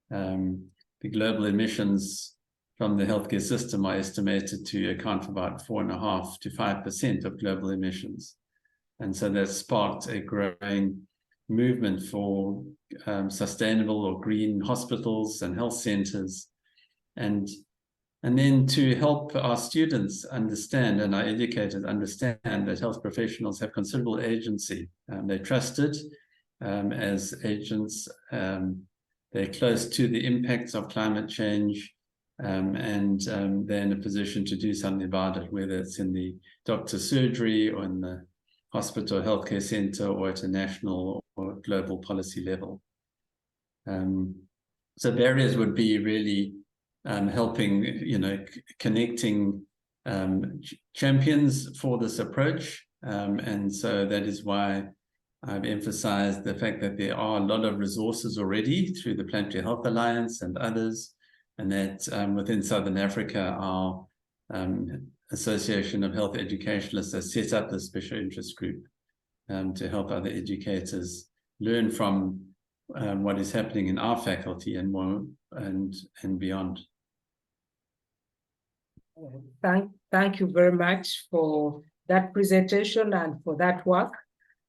The global emissions from the healthcare system are estimated to account for about 4.5% to 5% of global emissions. And so that's sparked a growing movement for sustainable or green hospitals and health centers. And then to help our students understand and our educators understand that health professionals have considerable agency. They're trusted as agents. They're close to the impacts of climate change, and they're in a position to do something about it, whether it's in the doctor's surgery or in the hospital healthcare center or at a national or global policy level. So barriers would be really helping, connecting champions for this approach. And so that is why I've emphasized the fact that there are a lot of resources already through the Planetary Health Alliance and others, and that within Southern Africa, our Association of Health Educationalists has set up this special interest group to help other educators learn from what is happening in our faculty and more and beyond. Thank you very much for that presentation and for that work.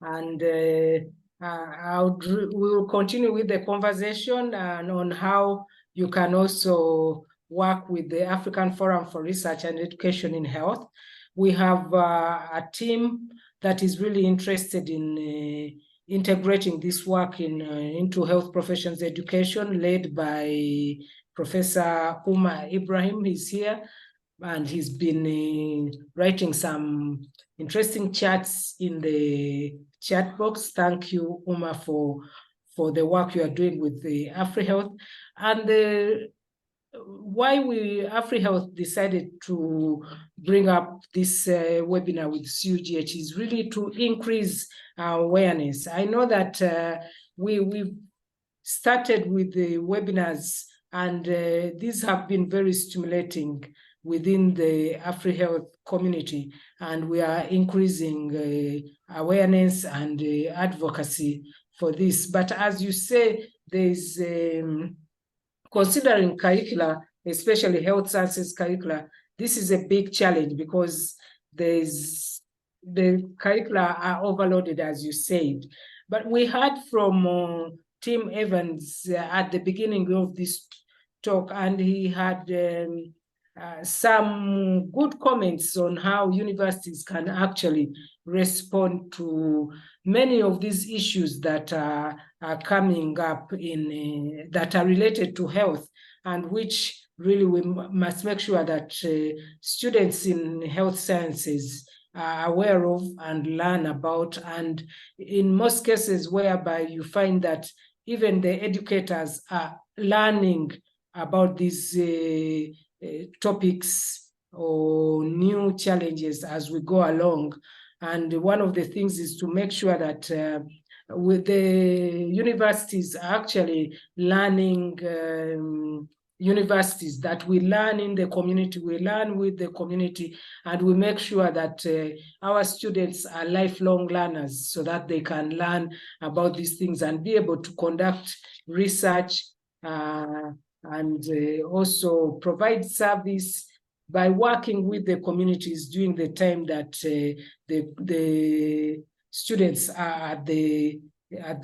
And we will continue with the conversation and on how you can also work with the African Forum for Research and Education in Health. We have a team that is really interested in integrating this work into health professions education, led by Professor Umar Ibrahim. He's here, and he's been writing some interesting charts in the chat box. Thank you, Umar, for the work you are doing with the AFREHealth. And why AFREHealth decided to bring up this webinar with CUGH is really to increase our awareness. I know that we've started with the webinars, and these have been very stimulating within the AFREHealth community, and we are increasing awareness and advocacy for this. But as you say, there's considering curricula, especially health sciences curricula, this is a big challenge because the curricula are overloaded, as you said. But we heard from Tim Evans at the beginning of this talk, and he had some good comments on how universities can actually respond to many of these issues that are coming up that are related to health, and which really we must make sure that students in health sciences are aware of and learn about. And in most cases whereby you find that even the educators are learning about these topics or new challenges as we go along. And one of the things is to make sure that with the universities are actually learning universities, that we learn in the community, we learn with the community, and we make sure that our students are lifelong learners so that they can learn about these things and be able to conduct research and also provide service by working with the communities during the time that the students are at the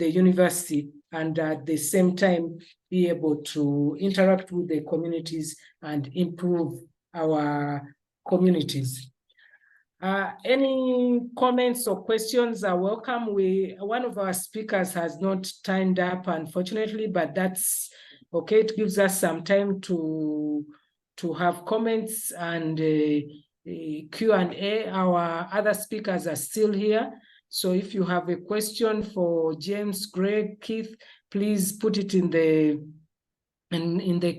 university, and at the same time be able to interact with the communities and improve our communities. Any comments or questions are welcome. One of our speakers has not timed up, unfortunately, but that's okay. It gives us some time to have comments and Q&A. Our other speakers are still here. So if you have a question for James, Greg, Keith, please put it in the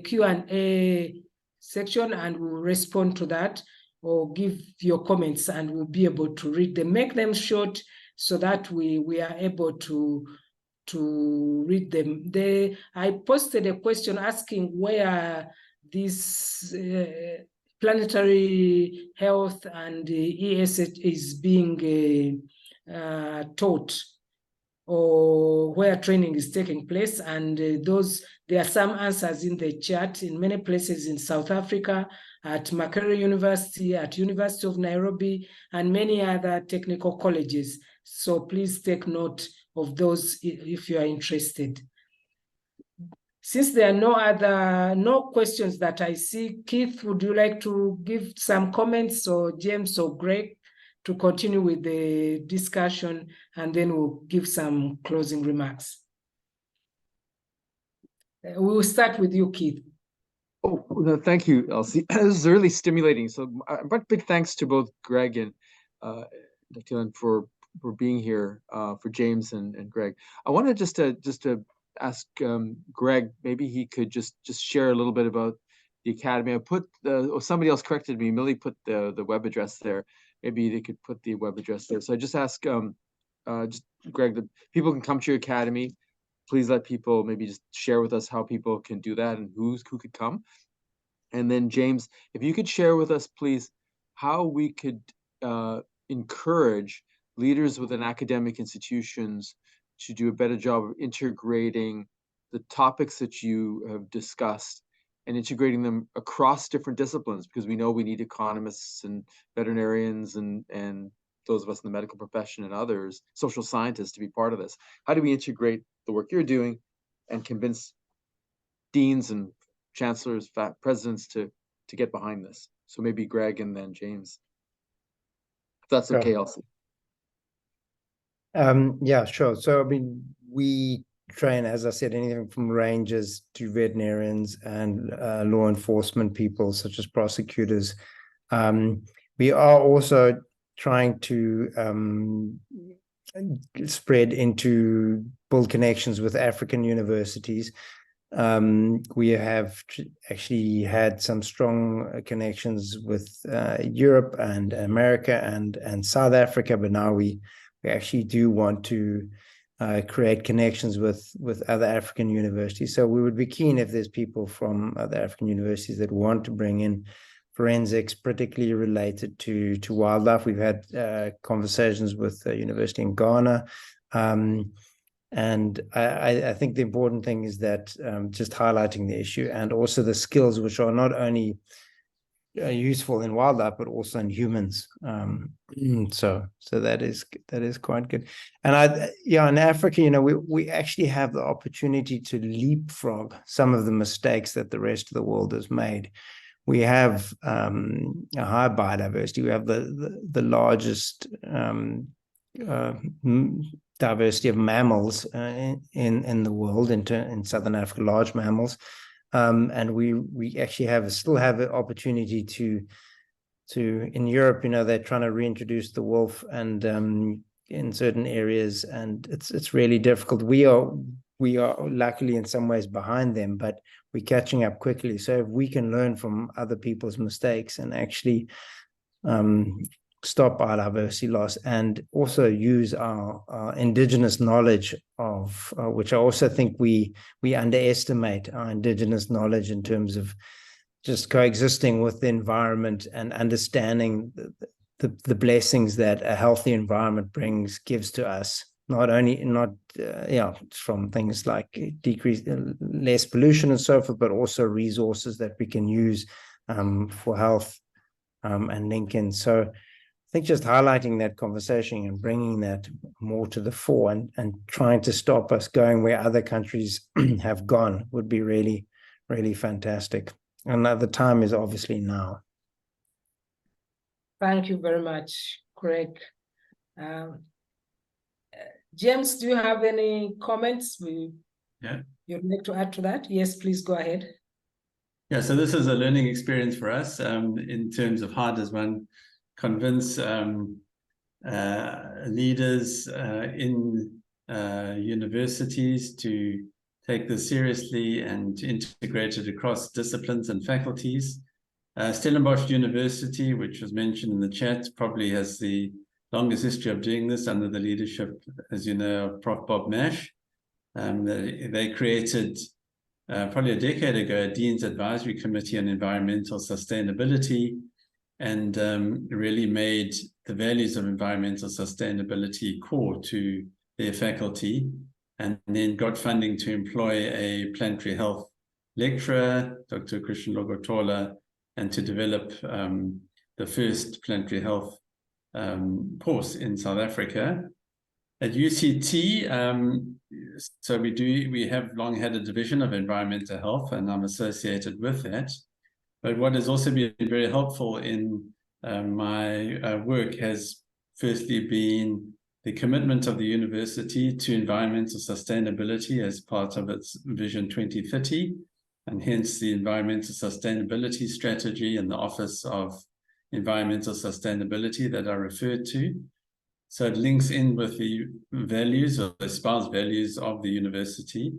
Q&A section, and we'll respond to that, or give your comments and we'll be able to read them. Make them short so that we are able to read them. I posted a question asking where this planetary health and ES is being taught, or where training is taking place, and there are some answers in the chat. In many places in South Africa, at Makerere University, at University of Nairobi, and many other technical colleges. So please take note of those if you are interested. Since there are no questions that I see, Keith, would you like to give some comments, or James or Greg, to continue with the discussion, and then we'll give some closing remarks? We will start with you, Keith. Oh, no, thank you, Elsie. This is really stimulating. So but big thanks to both Greg and Dylan for being here, for James and Greg. I wanted just to ask Greg, maybe he could just share a little bit about the Academy. I put or somebody else corrected me. Millie put the web address there. Maybe they could put the web address there. So I just ask, just Greg, that people can come to your Academy. Please let people maybe just share with us how people can do that and who could come. And then James, if you could share with us, please, how we could encourage leaders within academic institutions to do a better job of integrating the topics that you have discussed and integrating them across different disciplines, because we know we need economists and veterinarians and those of us in the medical profession and others, social scientists, to be part of this. How do we integrate the work you're doing and convince deans and chancellors, presidents to get behind this? So maybe Greg and then James, if that's okay, Elsie. Yeah, sure. So, I mean, we train, as I said, anything from rangers to veterinarians and law enforcement people, such as prosecutors. We are also trying to spread into, build connections with African universities. We have actually had some strong connections with Europe and America and South Africa, but now we actually do want to create connections with other African universities. So we would be keen if there's people from other African universities that want to bring in forensics, particularly related to wildlife. We've had conversations with the university in Ghana. And I think the important thing is that just highlighting the issue and also the skills which are not only useful in wildlife but also in humans. So that is quite good. And in Africa, we actually have the opportunity to leapfrog some of the mistakes that the rest of the world has made. We have a high biodiversity. We have the largest diversity of mammals in the world, in Southern Africa, large mammals, and we actually still have an opportunity to in Europe, they're trying to reintroduce the wolf and in certain areas, and it's really difficult. We are luckily in some ways behind them, but we're catching up quickly. So if we can learn from other people's mistakes and actually stop biodiversity loss and also use our indigenous knowledge of which I also think we underestimate our indigenous knowledge in terms of just coexisting with the environment and understanding the blessings that a healthy environment gives to us, not from things like less pollution and so forth, but also resources that we can use for health and link in. So I think just highlighting that conversation and bringing that more to the fore and trying to stop us going where other countries have gone would be really, really fantastic. And the time is obviously now. Thank you very much, Craig. James, do you have any comments you'd like to add to that? Yes, please go ahead. Yeah, so this is a learning experience for us in terms of how does one convince leaders in universities to take this seriously and integrate it across disciplines and faculties. Stellenbosch University, which was mentioned in the chat, probably has the longest history of doing this under the leadership, as you know, of Prof. Bob Nash. They created probably a decade ago a Dean's Advisory Committee on Environmental Sustainability, and really made the values of environmental sustainability core to their faculty, and then got funding to employ a planetary health lecturer, Dr. Christian Logotola, and to develop the first planetary health course in South Africa. At UCT, so we have long had a division of environmental health, and I'm associated with that. But what has also been very helpful in my work has firstly been the commitment of the university to environmental sustainability as part of its Vision 2030, and hence the environmental sustainability strategy and the Office of Environmental Sustainability that I referred to. So it links in with the values or espoused values of the university,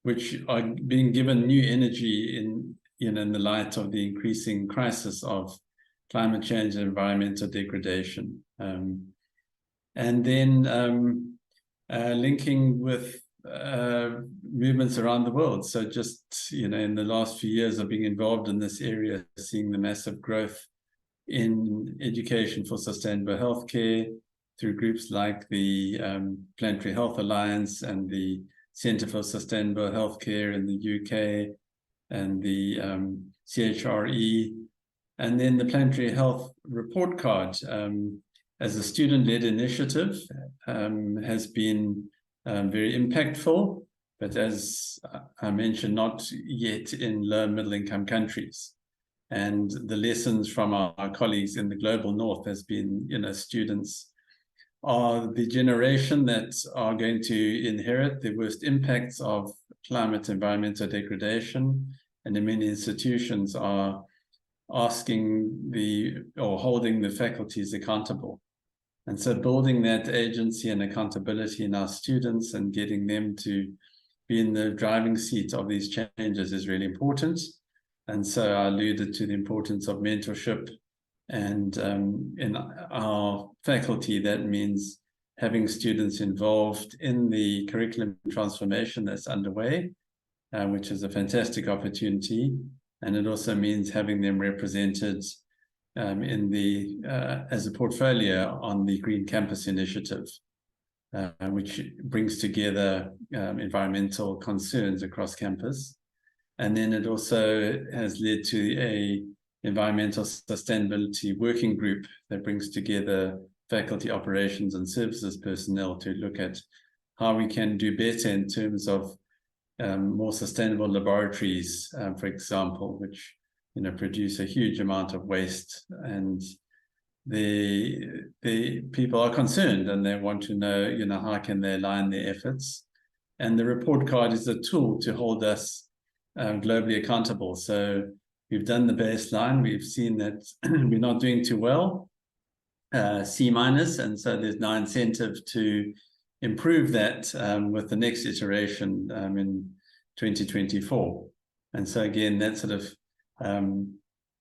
which are being given new energy in the light of the increasing crisis of climate change and environmental degradation. And then linking with movements around the world. So just, in the last few years of being involved in this area, seeing the massive growth in education for sustainable healthcare through groups like the Planetary Health Alliance and the Centre for Sustainable Healthcare in the UK and the CHRE, and then the Planetary Health Report Card as a student-led initiative has been very impactful, but as I mentioned, not yet in low and middle income countries. And the lessons from our colleagues in the global north has been, students are the generation that are going to inherit the worst impacts of climate environmental degradation, and in many institutions are asking or holding the faculties accountable. And so building that agency and accountability in our students and getting them to be in the driving seat of these changes is really important. And so I alluded to the importance of mentorship. And in our faculty, that means having students involved in the curriculum transformation that's underway, which is a fantastic opportunity. And it also means having them represented as a portfolio on the Green Campus Initiative, which brings together environmental concerns across campus. And then it also has led to an environmental sustainability working group that brings together faculty operations and services personnel to look at how we can do better in terms of more sustainable laboratories, for example, which produce a huge amount of waste, and the people are concerned and they want to know, how can they align their efforts. And the report card is a tool to hold us globally accountable. So we've done the baseline. We've seen that we're not doing too well, C-, and so there's now incentive to improve that with the next iteration in 2024. And so again, that sort of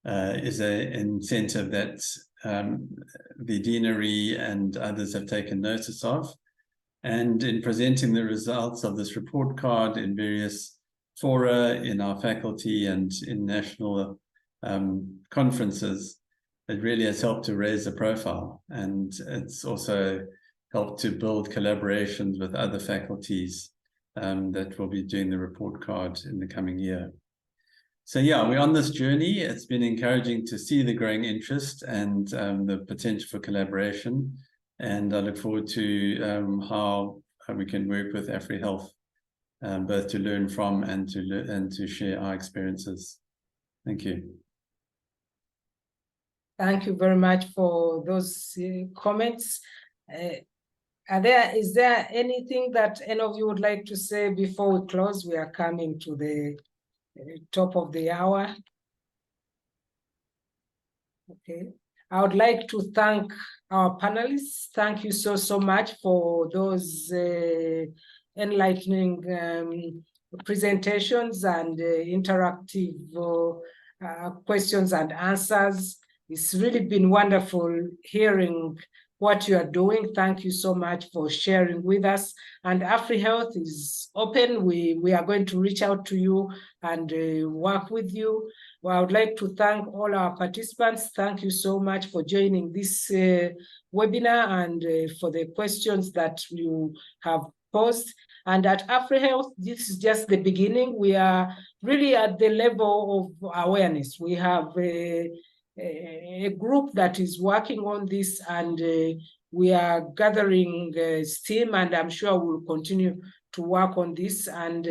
is an incentive that the deanery and others have taken notice of. And in presenting the results of this report card in various fora in our faculty and in national conferences, it really has helped to raise the profile. And it's also helped to build collaborations with other faculties that will be doing the report card in the coming year. So yeah, we're on this journey. It's been encouraging to see the growing interest and the potential for collaboration. And I look forward to how we can work with AFREHealth, both to learn from and to share our experiences. Thank you. Thank you very much for those comments. Is there anything that any of you would like to say before we close? We are coming to the top of the hour. Okay. I would like to thank our panelists. Thank you so much for those enlightening presentations and interactive questions and answers. It's really been wonderful hearing what you are doing. Thank you so much for sharing with us. And AFREHealth is open. We are going to reach out to you and work with you. Well, I would like to thank all our participants. Thank you so much for joining this webinar and for the questions that you have posed. And at AFREHealth, this is just the beginning. We are really at the level of awareness. We have a group that is working on this, and we are gathering steam, and I'm sure we'll continue to work on this. And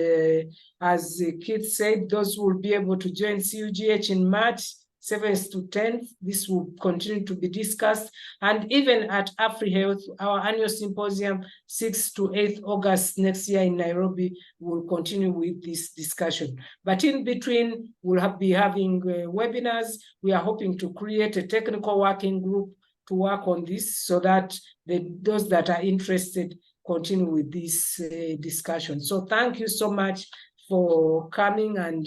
as Keith said, those who will be able to join CUGH in March 7th to 10th, this will continue to be discussed. And even at AFREHealth, our annual symposium, 6th to 8th August next year in Nairobi, will continue with this discussion. But in between, we'll be having webinars. We are hoping to create a technical working group to work on this so that those that are interested continue with this discussion. So thank you so much for coming, and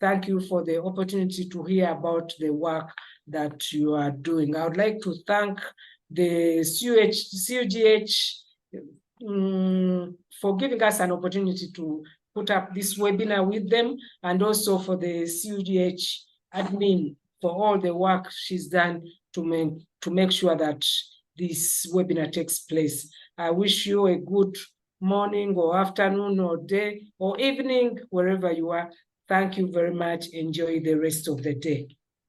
thank you for the opportunity to hear about the work that you are doing. I would like to thank the CUGH for giving us an opportunity to put up this webinar with them, and also for the CUGH admin for all the work she's done to make sure that this webinar takes place. I wish you a good morning or afternoon or day or evening, wherever you are. Thank you very much. Enjoy the rest of the day.